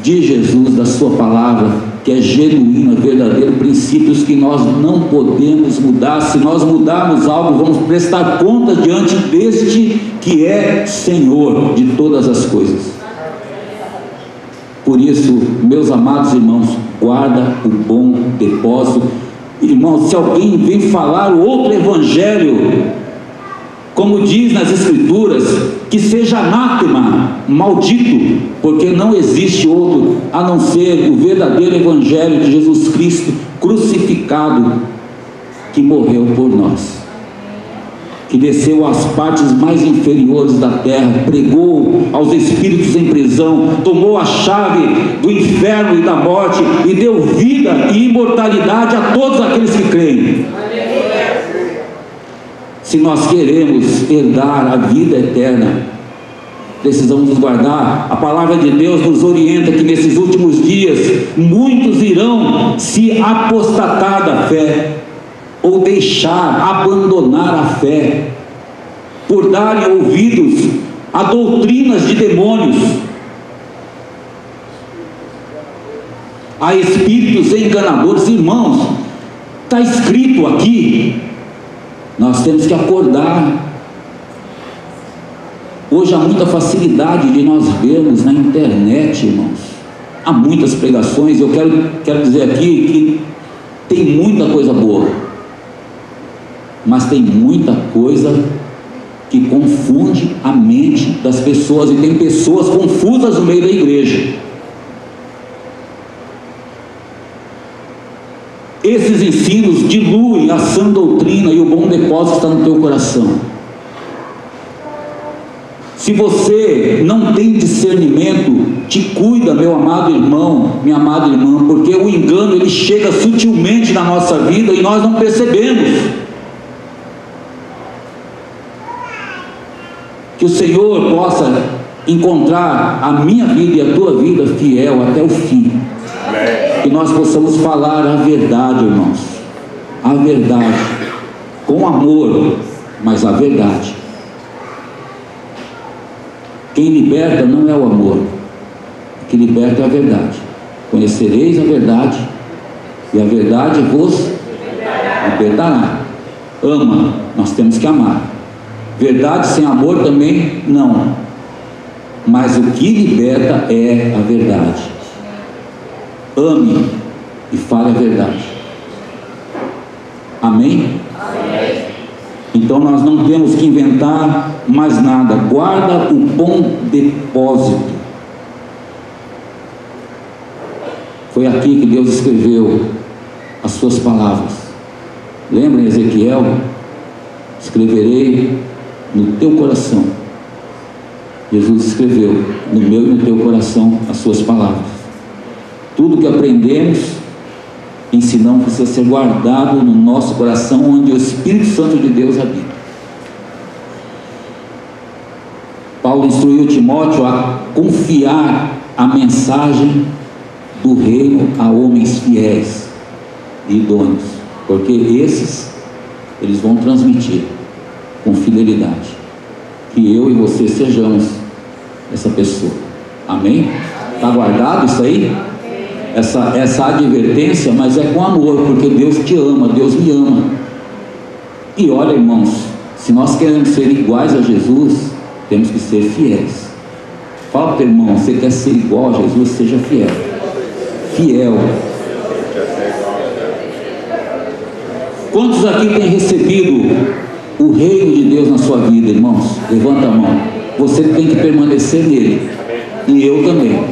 de Jesus, da sua palavra, que é genuína, verdadeiro, princípios que nós não podemos mudar. Se nós mudarmos algo, vamos prestar conta diante deste que é Senhor de todas as coisas. Por isso, meus amados irmãos, guarda o bom depósito. Irmãos, se alguém vem falar outro evangelho, como diz nas Escrituras, que seja anátema, maldito, porque não existe outro a não ser o verdadeiro evangelho de Jesus Cristo crucificado, que morreu por nós, que desceu às partes mais inferiores da terra, pregou aos espíritos em prisão, tomou a chave do inferno e da morte e deu vida e imortalidade a todos aqueles que creem. Se nós queremos herdar a vida eterna, precisamos nos guardar. A palavra de Deus nos orienta que nesses últimos dias muitos irão se apostatar da fé, ou deixar, abandonar a fé, por darem ouvidos a doutrinas de demônios, a espíritos enganadores. Irmãos, está escrito aqui, nós temos que acordar. Hoje há muita facilidade de nós vermos na internet, irmãos, há muitas pregações. Eu quero dizer aqui que tem muita coisa boa, mas tem muita coisa que confunde a mente das pessoas, e tem pessoas confusas no meio da igreja. Esses ensinos diluem a sã doutrina e o bom depósito está no teu coração. Se você não tem discernimento, te cuida, meu amado irmão, minha amada irmã, porque o engano ele chega sutilmente na nossa vida e nós não percebemos. Que o Senhor possa encontrar a minha vida e a tua vida fiel até o fim. Que nós possamos falar a verdade, irmãos, a verdade, com amor, mas a verdade. Quem liberta não é o amor, o que liberta é a verdade. Conhecereis a verdade, e a verdade vos libertará. Ama, nós temos que amar. Verdade sem amor também não, mas o que liberta é a verdade. Ame e fale a verdade. Amém? Amém. Então nós não temos que inventar mais nada. Guarda o bom depósito. Foi aqui que Deus escreveu as suas palavras. Lembra em Ezequiel? Escreverei no teu coração. Jesus escreveu no meu e no teu coração as suas palavras. Tudo que aprendemos, ensinamos, precisa ser guardado no nosso coração, onde o Espírito Santo de Deus habita. Paulo instruiu Timóteo a confiar a mensagem do reino a homens fiéis e idôneos, porque eles vão transmitir com fidelidade. Que eu e você sejamos essa pessoa. Amém? Está guardado isso aí? Essa advertência, mas é com amor, porque Deus te ama, Deus me ama. E olha, irmãos, se nós queremos ser iguais a Jesus, temos que ser fiéis. Fala para o teu irmão, você quer ser igual a Jesus, seja fiel. Fiel. Quantos aqui têm recebido o reino de Deus na sua vida, irmãos? Levanta a mão. Você tem que permanecer nele. E eu também.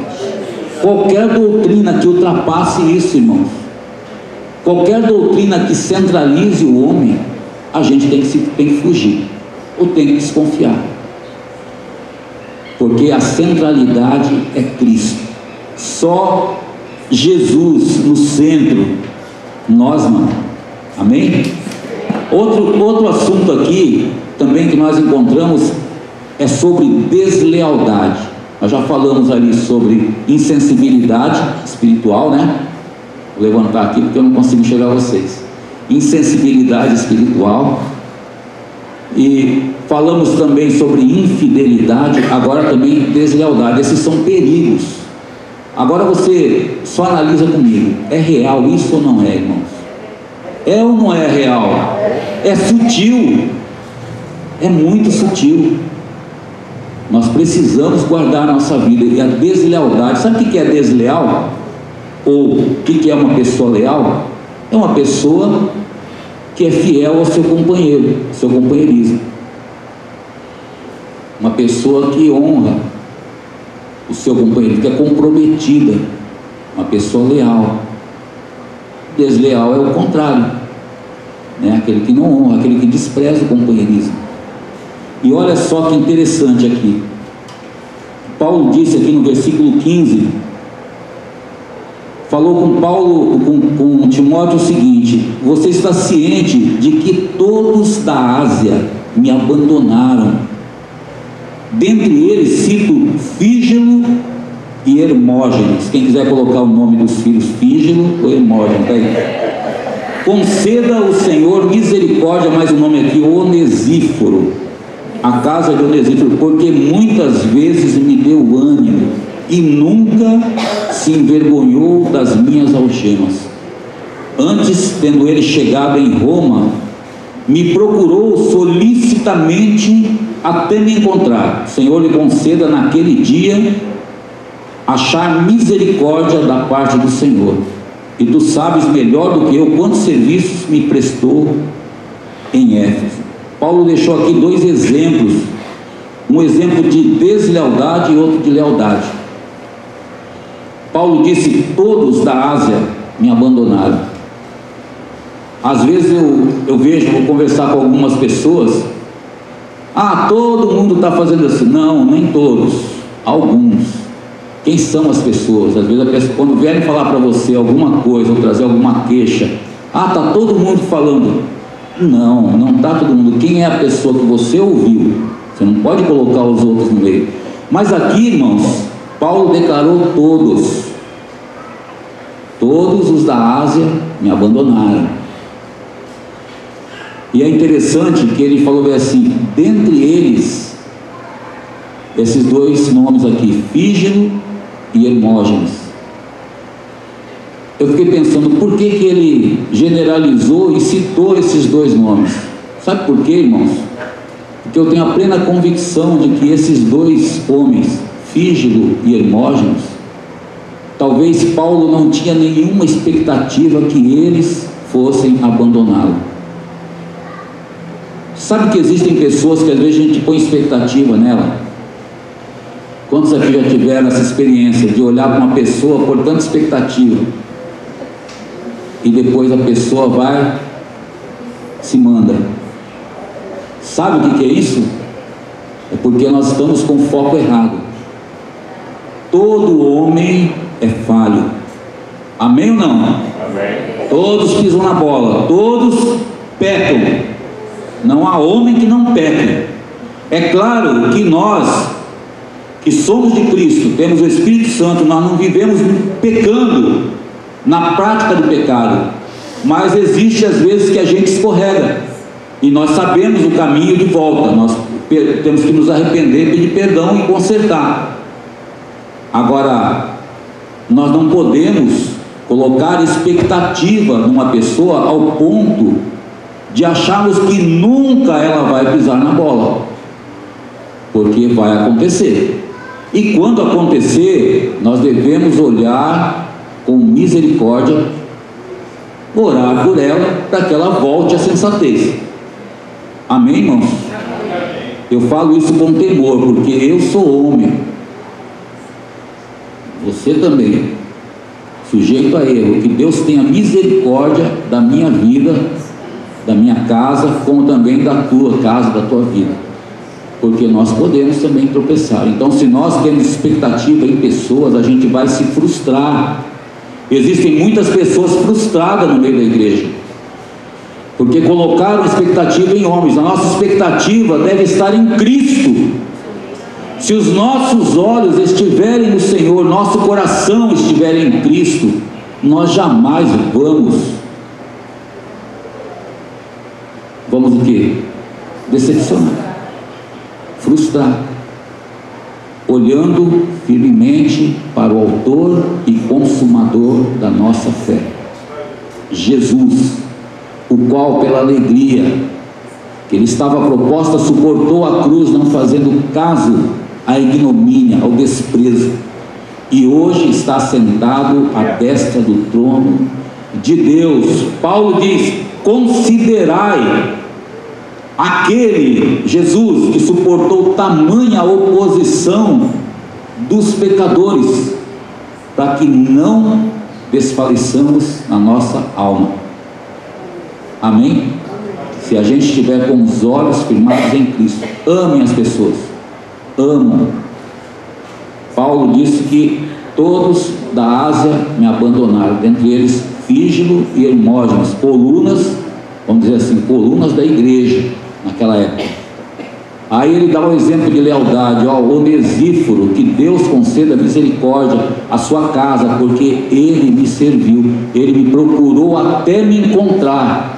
Qualquer doutrina que ultrapasse isso, irmãos, qualquer doutrina que centralize o homem, a gente tem que fugir, ou tem que desconfiar, porque a centralidade é Cristo, só Jesus no centro, nós não. Amém? Outro assunto aqui também que nós encontramos é sobre deslealdade. Nós já falamos ali sobre insensibilidade espiritual, né? Vou levantar aqui porque eu não consigo enxergar vocês. Insensibilidade espiritual. E falamos também sobre infidelidade, agora também deslealdade. Esses são perigos. Agora você só analisa comigo. É real isso ou não é, irmãos? É ou não é real? É sutil. É muito sutil. Nós precisamos guardar a nossa vida. E a deslealdade, sabe o que é desleal? Ou o que é uma pessoa leal? É uma pessoa que é fiel ao seu companheiro, ao seu companheirismo. Uma pessoa que honra o seu companheiro, que é comprometida. Uma pessoa leal. Desleal é o contrário, né? Aquele que não honra, aquele que despreza o companheirismo. E olha só que interessante aqui. Paulo disse aqui no versículo 15, falou com Timóteo o seguinte: você está ciente de que todos da Ásia me abandonaram. Dentre eles cito Fígelo e Hermógenes. Quem quiser colocar o nome dos filhos, Fígelo ou Hermógenes, tá aí. Conceda o Senhor misericórdia, mais um nome aqui, Onesíforo, a casa de Onesíforo, porque muitas vezes me deu ânimo e nunca se envergonhou das minhas algemas. Antes, tendo ele chegado em Roma, me procurou solicitamente até me encontrar. O Senhor lhe conceda naquele dia achar misericórdia da parte do Senhor. E tu sabes melhor do que eu quantos serviços me prestou em Éfeso. Paulo deixou aqui dois exemplos, um exemplo de deslealdade e outro de lealdade. Paulo disse: todos da Ásia me abandonaram. Às vezes eu vejo, vou conversar com algumas pessoas, todo mundo está fazendo assim. Não, nem todos, alguns. Quem são as pessoas? Às vezes a pessoa, quando vierem falar para você alguma coisa, ou trazer alguma queixa, está todo mundo falando. Não, não está todo mundo. Quem é a pessoa que você ouviu? Você não pode colocar os outros no meio. Mas aqui, irmãos, Paulo declarou todos. Todos os da Ásia me abandonaram. E é interessante que ele falou assim: dentre eles, esses dois nomes aqui, Fígelo e Hermógenes. Eu fiquei pensando, por que ele generalizou e citou esses dois nomes? Sabe por quê, irmãos? Porque eu tenho a plena convicção de que esses dois homens, Fígelo e Hermógenes, talvez Paulo não tinha nenhuma expectativa que eles fossem abandoná-lo. Sabe que existem pessoas que às vezes a gente põe expectativa nela? Quantos aqui já tiveram essa experiência de olhar para uma pessoa por tanta expectativa e depois a pessoa vai, se manda? Sabe o que é isso? É porque nós estamos com o foco errado. Todo homem é falho. Amém ou não? Amém. Todos pisam na bola, todos pecam. Não há homem que não peque. É claro que nós, que somos de Cristo, temos o Espírito Santo, nós não vivemos pecando na prática do pecado, mas existe às vezes que a gente escorrega, e nós sabemos o caminho de volta. Nós temos que nos arrepender, pedir perdão e consertar. Agora, nós não podemos colocar expectativa numa pessoa ao ponto de acharmos que nunca ela vai pisar na bola, porque vai acontecer. E quando acontecer, nós devemos olhar com misericórdia, orar por ela, para que ela volte à sensatez. Amém, irmãos? Eu falo isso com temor, porque eu sou homem, você também, sujeito a erro. Que Deus tenha misericórdia da minha vida, da minha casa, como também da tua casa, da tua vida, porque nós podemos também tropeçar. Então, se nós temos expectativa em pessoas, a gente vai se frustrar. Existem muitas pessoas frustradas no meio da igreja, porque colocaram expectativa em homens. A nossa expectativa deve estar em Cristo. Se os nossos olhos estiverem no Senhor, nosso coração estiver em Cristo, nós jamais vamos o quê? Decepcionar, frustrar, olhando firmemente para o autor e consumador da nossa fé, Jesus, o qual pela alegria que ele estava proposta, suportou a cruz, não fazendo caso à ignomínia, ao desprezo, e hoje está sentado à destra do trono de Deus. Paulo diz: considerai aquele Jesus que suportou tamanha oposição dos pecadores, para que não desfaleçamos na nossa alma. Amém? Se a gente estiver com os olhos firmados em Cristo, amem as pessoas, amam. Paulo disse que todos da Ásia me abandonaram, dentre eles Fígilo e Hermógenes, colunas, vamos dizer assim, colunas da igreja naquela época. Aí ele dá um exemplo de lealdade: Onesíforo, que Deus conceda misericórdia à sua casa, porque ele me serviu, ele me procurou até me encontrar.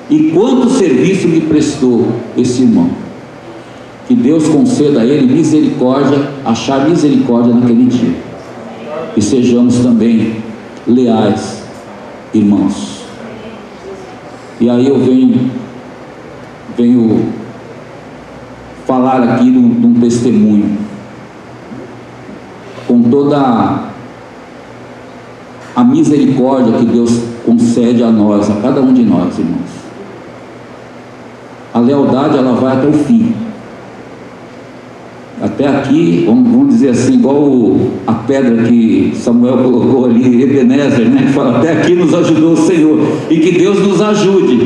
E quanto serviço me prestou esse irmão. Que Deus conceda a ele misericórdia, achar misericórdia naquele dia. E sejamos também leais, irmãos. E aí eu venho falar aqui de um testemunho, com toda a misericórdia que Deus concede a nós, a cada um de nós, irmãos. A lealdade, ela vai até o fim. Até aqui, vamos dizer assim, igual a pedra que Samuel colocou ali, Ebenezer, né? Que fala: até aqui nos ajudou o Senhor. E que Deus nos ajude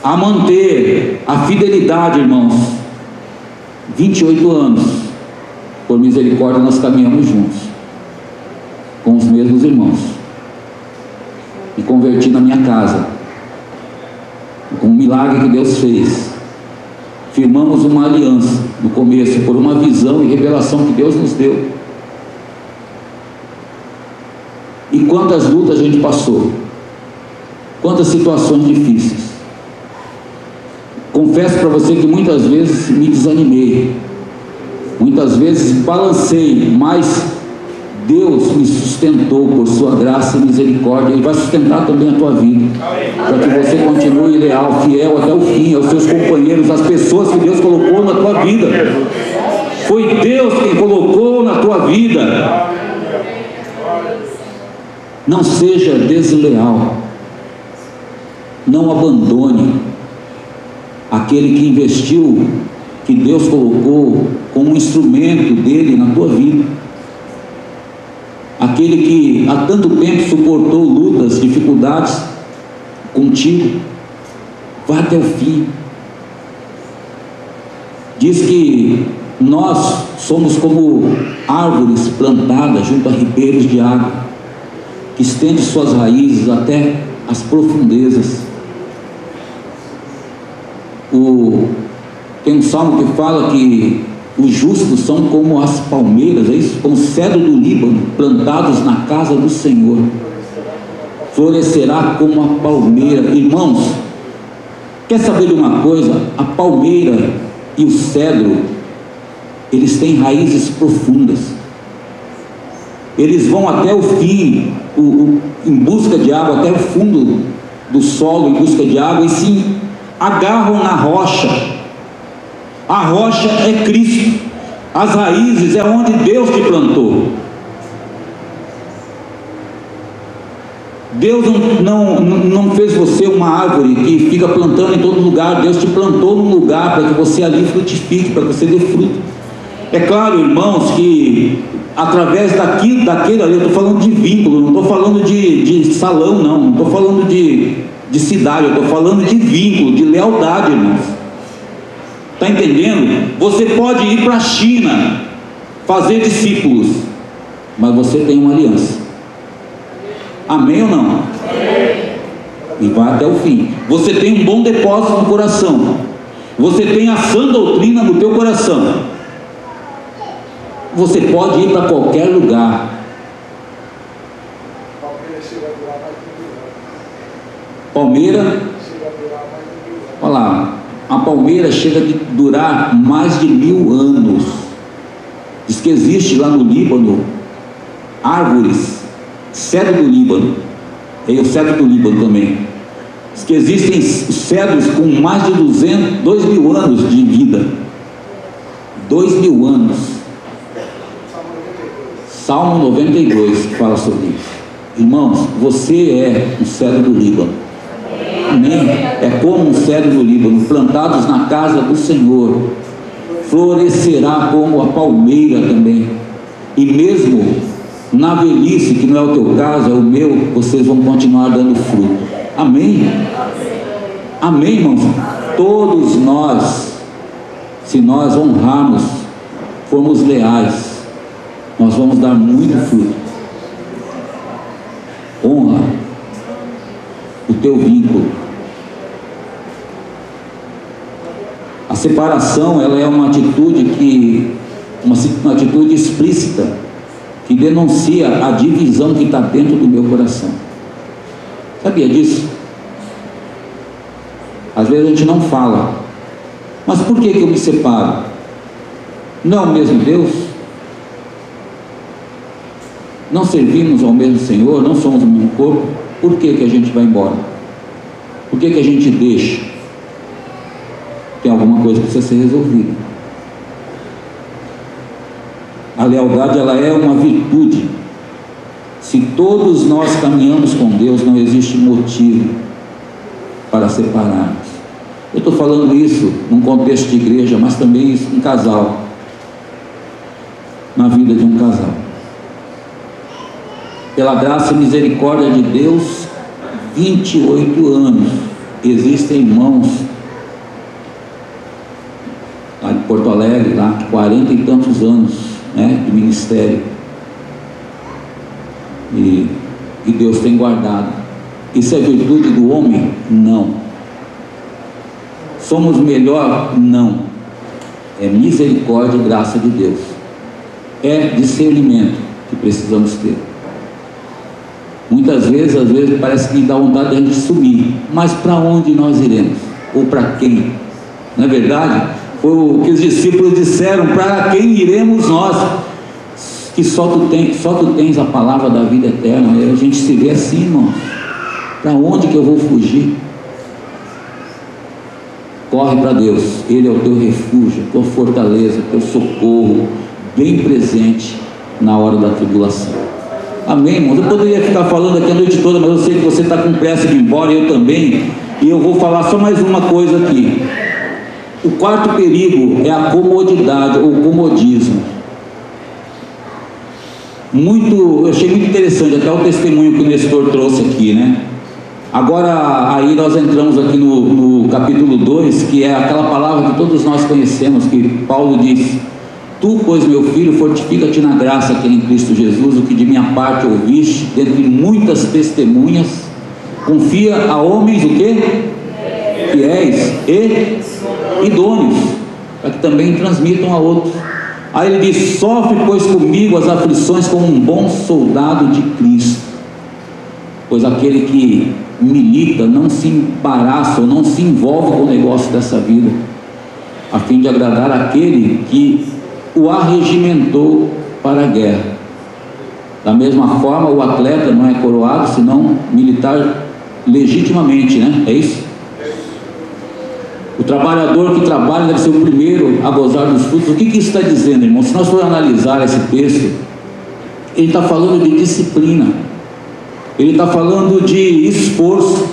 a manter a fidelidade, irmãos. 28 anos, por misericórdia, nós caminhamos juntos com os mesmos irmãos, e converti na minha casa, com um milagre que Deus fez. Firmamos uma aliança no começo, por uma visão e revelação que Deus nos deu. E quantas lutas a gente passou, quantas situações difíceis. Confesso para você que muitas vezes me desanimei, muitas vezes balancei, mas Deus me sustentou por sua graça e misericórdia. Ele vai sustentar também a tua vida, para que você continue leal, fiel até o fim, aos seus companheiros, às pessoas que Deus colocou na tua vida. Foi Deus quem colocou na tua vida. Não seja desleal, não abandone aquele que investiu, que Deus colocou como um instrumento dele na tua vida, aquele que há tanto tempo suportou lutas, dificuldades contigo. Vá até o fim. Diz que nós somos como árvores plantadas junto a ribeiros de água, que estende suas raízes até as profundezas. Tem um salmo que fala que os justos são como as palmeiras, é isso? Como o cedro do Líbano, plantados na casa do Senhor. Florescerá como a palmeira. Irmãos, quer saber de uma coisa? A palmeira e o cedro, eles têm raízes profundas. Eles vão até o fim, em busca de água, até o fundo do solo, em busca de água, e se agarram na rocha. A rocha é Cristo. As raízes é onde Deus te plantou. Deus não fez você uma árvore que fica plantando em todo lugar. Deus te plantou num lugar para que você ali frutifique, para que você dê fruto. É claro, irmãos, que através daquele ali, eu estou falando de vínculo, não estou falando de salão, não estou falando de cidade, eu estou falando de vínculo, de lealdade, irmãos. Está entendendo? Você pode ir para a China fazer discípulos, mas você tem uma aliança. Amém ou não? E vai até o fim. Você tem um bom depósito no coração. Você tem a sã doutrina no teu coração. Você pode ir para qualquer lugar. Palmeira, olha lá, a palmeira chega a durar mais de 1000 anos. Diz que existe lá no Líbano árvores, cedro do Líbano, e o cedro do Líbano também. Diz que existem cedros com mais de 2.000 anos de vida. 2.000 anos. Salmo 92 que fala sobre isso. Irmãos, você é um cedro do Líbano. Amém? É como um cedro do Líbano, plantados na casa do Senhor. Florescerá como a palmeira também. E mesmo na velhice, que não é o teu caso, é o meu, vocês vão continuar dando fruto. Amém? Amém, irmãos? Todos nós, se nós honrarmos, formos leais, nós vamos dar muito fruto. Honra o teu vínculo. A separação, ela é uma atitude uma atitude explícita, que denuncia a divisão que está dentro do meu coração. Sabia disso? Às vezes a gente não fala, mas por que eu me separo? Não é o mesmo Deus? Não servimos ao mesmo Senhor? Não somos o mesmo corpo? Por que a gente vai embora? Por que a gente deixa? Tem alguma coisa que precisa ser resolvida. A lealdade, ela é uma virtude. Se todos nós caminhamos com Deus, não existe motivo para separarmos. Eu estou falando isso num contexto de igreja, mas também isso em casal, na vida de um casal. Pela graça e misericórdia de Deus, 28 anos. Existem irmãos lá de Porto Alegre, lá de 40 e tantos anos, de ministério, e Deus tem guardado. Isso é virtude do homem? Não. Somos melhor? Não. É misericórdia e graça de Deus. É discernimento que precisamos ter. Muitas vezes, às vezes parece que dá vontade de a gente sumir, mas para onde nós iremos? Ou para quem? Não é verdade? Foi o que os discípulos disseram: para quem iremos nós? Que só tu tens a palavra da vida eterna. E a gente se vê assim, irmão. Para onde que eu vou fugir? Corre para Deus. Ele é o teu refúgio, tua fortaleza, teu socorro, bem presente na hora da tribulação. Amém, irmãos? Eu poderia ficar falando aqui a noite toda, mas eu sei que você está com pressa de ir embora, eu também, e eu vou falar só mais uma coisa aqui. O quarto perigo é a comodidade ou comodismo. Eu achei muito interessante até o testemunho que o Nestor trouxe aqui, né? Agora, aí nós entramos aqui no capítulo 2, que é aquela palavra que todos nós conhecemos, que Paulo diz: tu, pois, meu filho, fortifica-te na graça que é em Cristo Jesus, o que de minha parte ouviste, dentre muitas testemunhas, confia a homens o quê? Fiéis e idôneos, para que também transmitam a outros. Aí ele diz: sofre, pois, comigo as aflições como um bom soldado de Cristo. Pois aquele que milita não se embaraça ou não se envolve com o negócio dessa vida, a fim de agradar aquele que o arregimentou para a guerra. Da mesma forma, o atleta não é coroado, senão militar legitimamente, né? É isso? O trabalhador que trabalha deve ser o primeiro a gozar dos frutos. O que isso está dizendo, irmão? Se nós formos analisar esse texto, ele está falando de disciplina, ele está falando de esforço,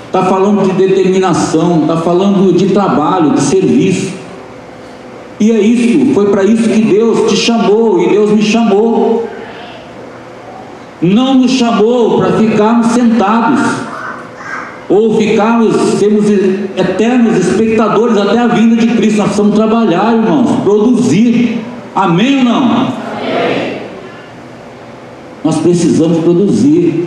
está falando de determinação, está falando de trabalho, de serviço. E é isso, foi para isso que Deus te chamou, e Deus me chamou. Não nos chamou para ficarmos sentados, ou sermos eternos espectadores até a vinda de Cristo. Nós precisamos trabalhar, irmãos, produzir. Amém ou não? Amém. Nós precisamos produzir.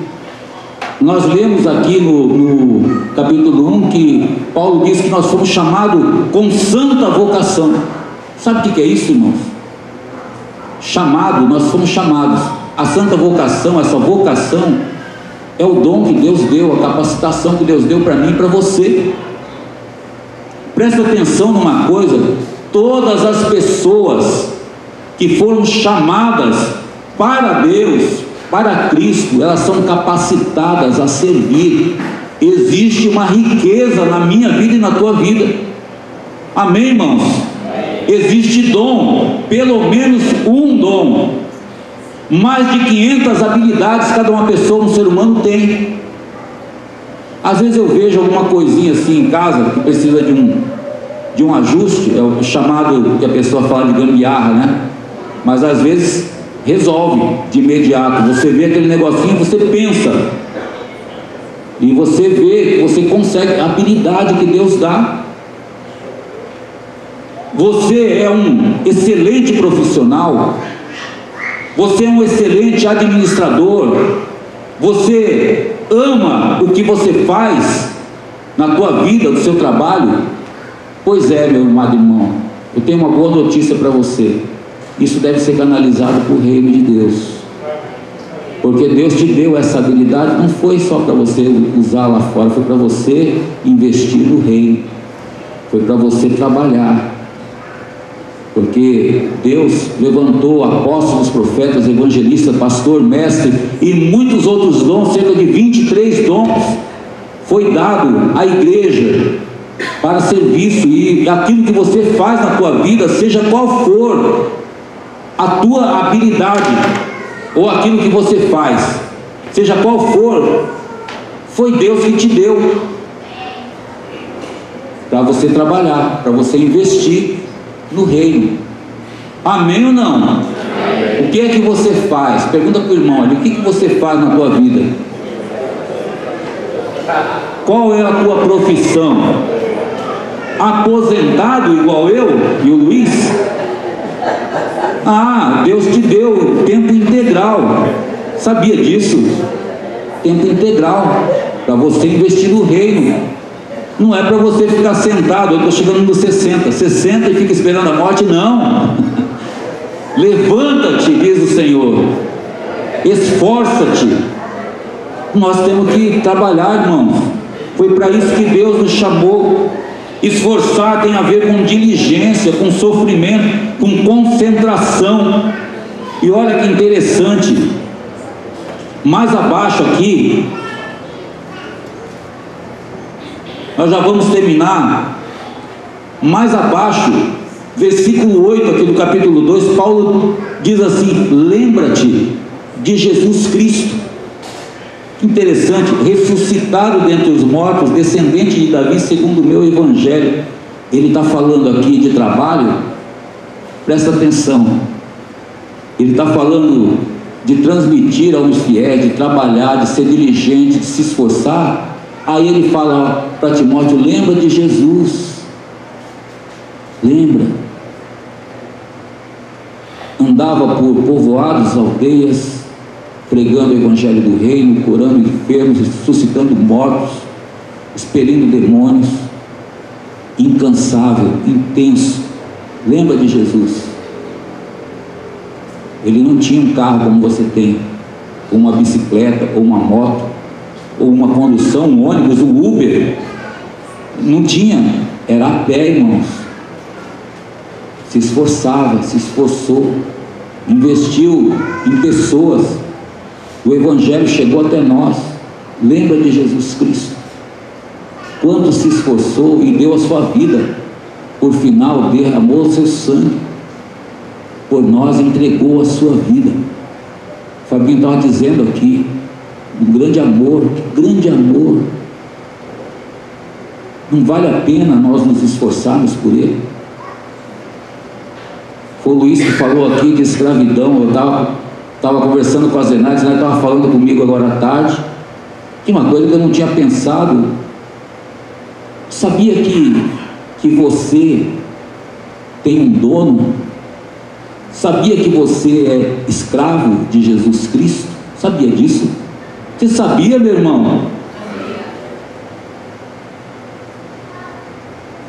Nós lemos aqui no capítulo 1 que Paulo diz que nós fomos chamados com santa vocação. Sabe o que é isso, irmãos? Chamado, nós fomos chamados. A santa vocação, essa vocação, é o dom que Deus deu, a capacitação que Deus deu para mim e para você. Presta atenção numa coisa: todas as pessoas que foram chamadas para Deus, para Cristo, elas são capacitadas a servir. Existe uma riqueza na minha vida e na tua vida. Amém, irmãos? Existe dom, pelo menos um dom. Mais de 500 habilidades cada uma pessoa, um ser humano tem. Às vezes eu vejo alguma coisinha assim em casa que precisa de um ajuste, é o chamado, que a pessoa fala de gambiarra, né? Mas às vezes resolve de imediato. Você vê aquele negocinho, você pensa, e você vê, você consegue, a habilidade que Deus dá. Você é um excelente profissional, você é um excelente administrador, você ama o que você faz na tua vida, no seu trabalho. Pois é, meu amado irmão, eu tenho uma boa notícia para você: isso deve ser canalizado para o reino de Deus, porque Deus te deu essa habilidade, não foi só para você usar lá fora, foi para você investir no reino, foi para você trabalhar. Porque Deus levantou apóstolos, profetas, evangelistas, pastor, mestre e muitos outros dons, cerca de 23 dons foi dado à igreja para serviço. E aquilo que você faz na tua vida, seja qual for a tua habilidade ou aquilo que você faz, seja qual for, foi Deus que te deu para você trabalhar, para você investir no reino. Amém ou não? Amém. O que é que você faz? Pergunta para o irmão: olha, o que você faz na tua vida? Qual é a tua profissão? Aposentado igual eu e o Luiz? Ah, Deus te deu tempo integral. Sabia disso? Tempo integral para você investir no reino. Não é para você ficar sentado. Eu estou chegando nos 60 e fica esperando a morte. Não. Levanta-te, diz o Senhor, esforça-te. Nós temos que trabalhar, irmãos. Foi para isso que Deus nos chamou. Esforçar tem a ver com diligência, com sofrimento, com concentração. E olha que interessante, mais abaixo aqui, nós já vamos terminar. Mais abaixo, versículo 8 aqui do capítulo 2, Paulo diz assim: lembra-te de Jesus Cristo. Que interessante, ressuscitado dentre os mortos, descendente de Davi segundo o meu evangelho. Ele está falando aqui de trabalho. Presta atenção, ele está falando de transmitir aos fiéis, de trabalhar, de ser diligente, de se esforçar. Aí ele fala para Timóteo: lembra de Jesus, lembra. Andava por povoados, aldeias, pregando o evangelho do reino, curando enfermos, ressuscitando mortos, expelindo demônios, incansável, intenso. Lembra de Jesus. Ele não tinha um carro como você tem, ou uma bicicleta, ou uma moto, ou uma condução, um ônibus, um Uber. Não tinha, era a pé, irmãos. Se esforçava, se esforçou, investiu em pessoas. O evangelho chegou até nós. Lembra de Jesus Cristo. quanto se esforçou e deu a sua vida, por final derramou o seu sangue, por nós entregou a sua vida. Fabinho estava dizendo aqui, um grande amor, que grande amor. Não vale a pena nós nos esforçarmos por ele? Foi o Luiz que falou aqui de escravidão. Eu estava conversando com a Zenaide, ela estava falando comigo agora à tarde, que uma coisa que eu não tinha pensado. Sabia que você tem um dono? Sabia que você é escravo de Jesus Cristo? Sabia disso? Você sabia, meu irmão?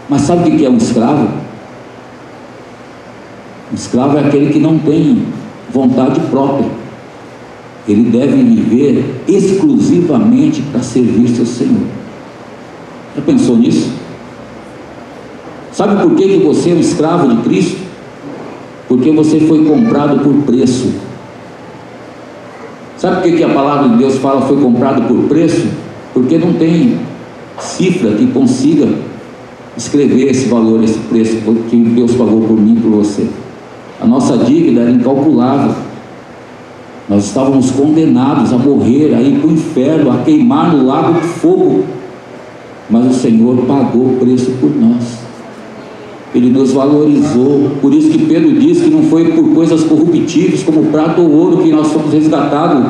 Mas sabe o que é um escravo? Um escravo é aquele que não tem vontade própria. Ele deve viver exclusivamente para servir seu Senhor. Já pensou nisso? Sabe por que você é um escravo de Cristo? Porque você foi comprado por preço. Sabe por que a palavra de Deus fala foi comprado por preço? Porque não tem cifra que consiga escrever esse valor, esse preço que Deus pagou por mim e por você. A nossa dívida era incalculável. Nós estávamos condenados a morrer, a ir para o inferno, a queimar no lago de fogo. Mas o Senhor pagou o preço por nós. Ele nos valorizou. Por isso que Pedro diz que não foi por coisas corruptíveis como prata ou ouro que nós fomos resgatados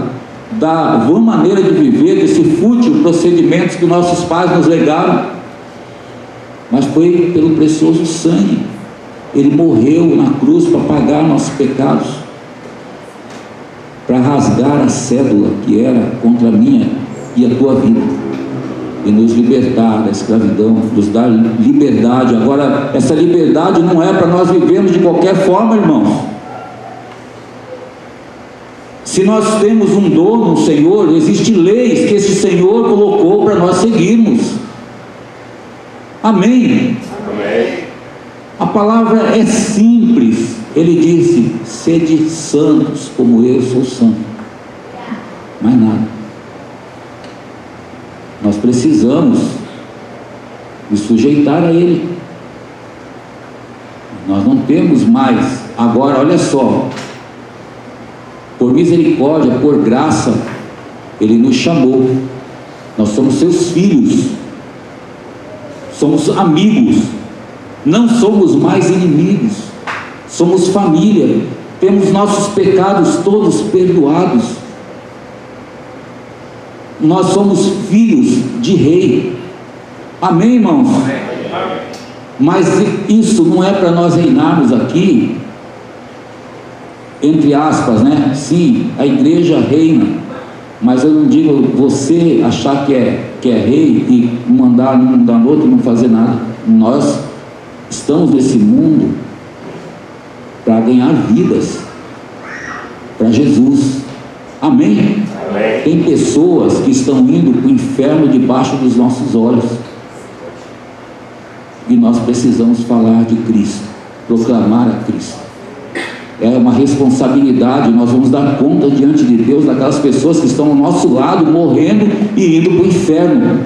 da vã maneira de viver, desse fútil procedimentos que nossos pais nos legaram, mas foi pelo precioso sangue. Ele morreu na cruz para pagar nossos pecados, para rasgar a cédula que era contra a minha e a tua vida, e nos libertar da escravidão, nos dar liberdade. Agora, essa liberdade não é para nós vivermos de qualquer forma, irmãos. Se nós temos um dono, um Senhor, existem leis que esse Senhor colocou para nós seguirmos. Amém? Amém. A palavra é simples. Ele disse: sede santos como eu sou santo. Mais nada. Nós precisamos nos sujeitar a Ele. Nós não temos mais. Agora, olha só, por misericórdia, por graça, Ele nos chamou. Nós somos seus filhos, somos amigos, não somos mais inimigos, somos família, temos nossos pecados todos perdoados. Nós somos filhos de rei. Amém, irmãos? Mas isso não é para nós reinarmos aqui, entre aspas, né? Sim, a igreja reina, mas eu não digo você achar que é rei e mandar num mandar no outro e não fazer nada. Nós estamos nesse mundo para ganhar vidas para Jesus. Amém? Amém. Tem pessoas que estão indo para o inferno debaixo dos nossos olhos, e nós precisamos falar de Cristo, proclamar a Cristo. É uma responsabilidade. Nós vamos dar conta diante de Deus daquelas pessoas que estão ao nosso lado morrendo e indo para o inferno.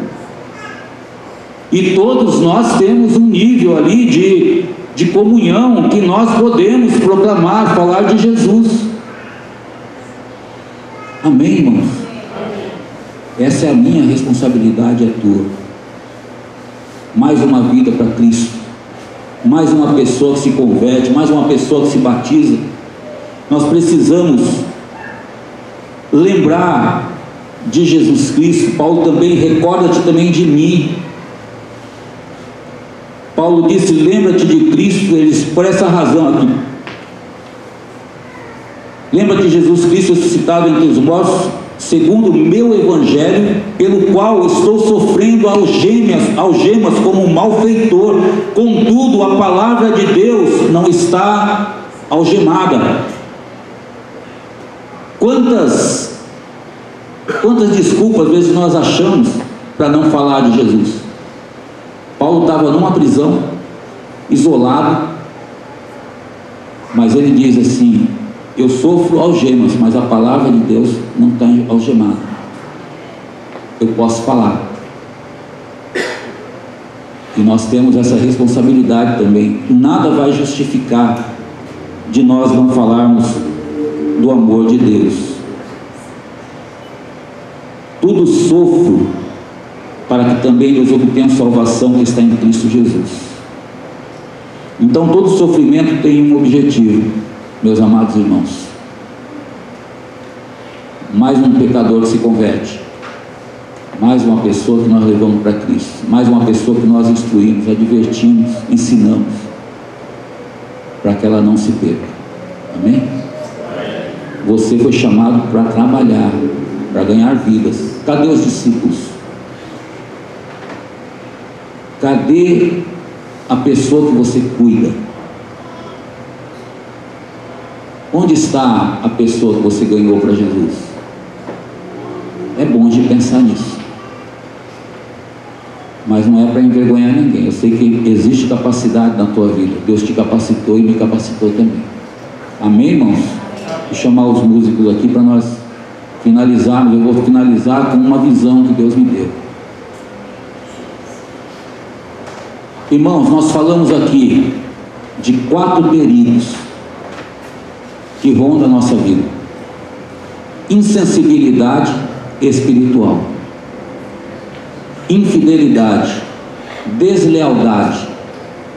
E todos nós temos um nível ali de comunhão que nós podemos proclamar, falar de Jesus. Amém, irmãos? Essa é a minha responsabilidade, é a tua. Mais uma vida para Cristo, mais uma pessoa que se converte, mais uma pessoa que se batiza. Nós precisamos lembrar de Jesus Cristo. Paulo também, recorda-te também de mim. Paulo disse: lembra-te de Cristo. Eles, por essa razão aqui, lembra-te de Jesus Cristo ressuscitado entre os mortos, segundo o meu evangelho, pelo qual estou sofrendo algemas como um malfeitor. Contudo, a palavra de Deus não está algemada. Quantas desculpas às vezes nós achamos para não falar de Jesus? Paulo estava numa prisão, isolado, mas ele diz assim: eu sofro algemas, mas a palavra de Deus não está algemada. Eu posso falar. E nós temos essa responsabilidade também. Nada vai justificar de nós não falarmos do amor de Deus. Tudo sofro para que também Deus obtenha salvação que está em Cristo Jesus. Então todo sofrimento tem um objetivo, meus amados irmãos. Mais um pecador que se converte, mais uma pessoa que nós levamos para Cristo, mais uma pessoa que nós instruímos, advertimos, ensinamos, para que ela não se perca. Amém? Você foi chamado para trabalhar, para ganhar vidas. Cadê os discípulos? Cadê a pessoa que você cuida? Onde está a pessoa que você ganhou para Jesus? É bom de pensar nisso, mas não é para envergonhar ninguém. Eu sei que existe capacidade na tua vida. Deus te capacitou e me capacitou também. Amém, irmãos? Vou chamar os músicos aqui para nós finalizarmos. Eu vou finalizar com uma visão que Deus me deu. Irmãos, nós falamos aqui de 4 perigos que rondam a nossa vida: insensibilidade espiritual, infidelidade, deslealdade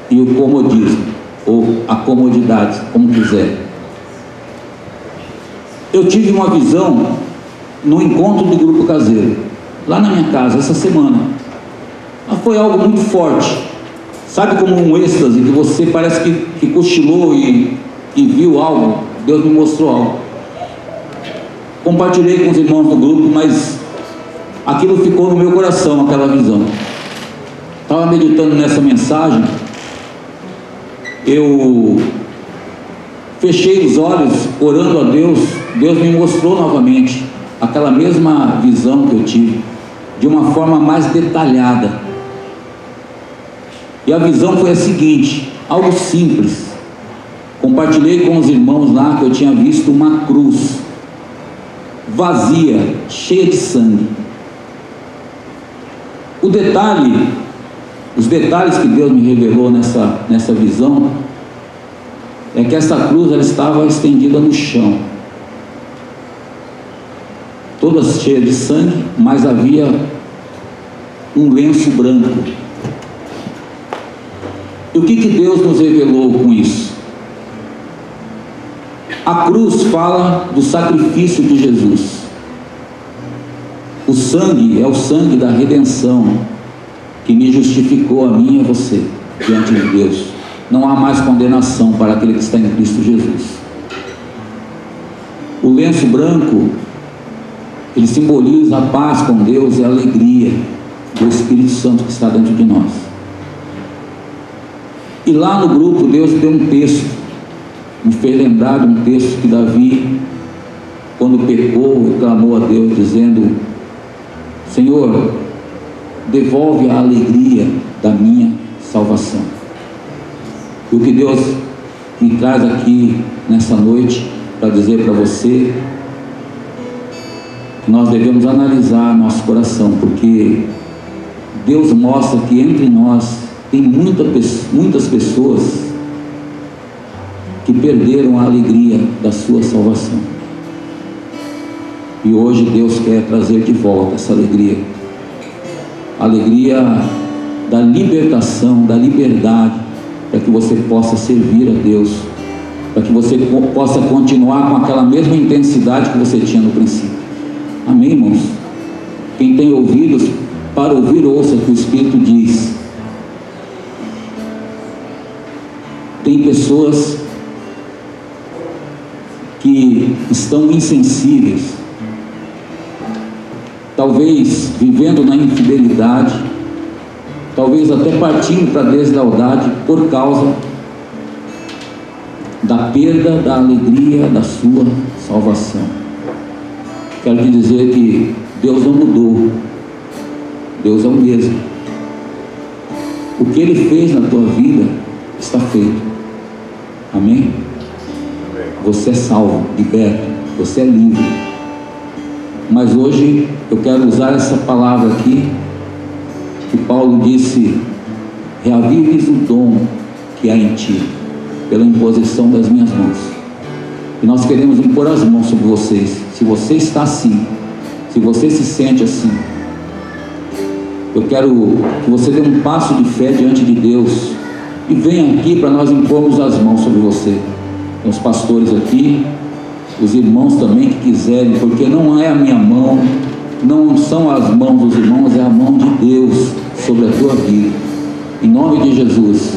e o comodismo, ou a comodidade, como quiser. Eu tive uma visão no encontro do grupo caseiro, lá na minha casa, essa semana. Mas foi algo muito forte. Sabe, como um êxtase, que você parece que cochilou e viu algo. Deus me mostrou algo. Compartilhei com os irmãos do grupo, mas aquilo ficou no meu coração, aquela visão. Estava meditando nessa mensagem, eu fechei os olhos, orando a Deus. Deus me mostrou novamente aquela mesma visão que eu tive, de uma forma mais detalhada. E a visão foi a seguinte, algo simples. Compartilhei com os irmãos lá que eu tinha visto uma cruz vazia, cheia de sangue. Os detalhes que Deus me revelou nessa visão é que essa cruz, ela estava estendida no chão, toda cheia de sangue, mas havia um lenço branco. E o que Deus nos revelou com isso? A cruz fala do sacrifício de Jesus. O sangue é o sangue da redenção, que me justificou a mim e a você diante de Deus. Não há mais condenação para aquele que está em Cristo Jesus. O lenço branco, ele simboliza a paz com Deus e a alegria do Espírito Santo que está dentro de nós. E lá no grupo Deus deu um texto, me fez lembrar de um texto que Davi, quando pecou, clamou a Deus dizendo: Senhor, devolve a alegria da minha salvação. E o que Deus me traz aqui nessa noite para dizer para você, que nós devemos analisar nosso coração, porque Deus mostra que entre nós tem muitas pessoas que perderam a alegria da sua salvação. E hoje Deus quer trazer de volta essa alegria. A alegria da libertação, da liberdade, para que você possa servir a Deus, para que você possa continuar com aquela mesma intensidade que você tinha no princípio. Amém, irmãos? Quem tem ouvidos para ouvir, ouça o que o Espírito diz. Tem pessoas que estão insensíveis, talvez vivendo na infidelidade, talvez até partindo para a deslealdade por causa da perda da alegria da sua salvação. Quero te dizer que Deus não mudou, Deus é o mesmo. O que Ele fez na tua vida está feito. Amém? Você é salvo, liberto, você é livre. Mas hoje eu quero usar essa palavra aqui, que Paulo disse reavives o dom que há em ti, pela imposição das minhas mãos. E nós queremos impor as mãos sobre vocês. Se você está assim, se você se sente assim, eu quero que você dê um passo de fé diante de Deus e venha aqui para nós impormos as mãos sobre você. Tem os pastores aqui, os irmãos também que quiserem, porque não é a minha mão, não são as mãos dos irmãos, é a mão de Deus sobre a tua vida. Em nome de Jesus,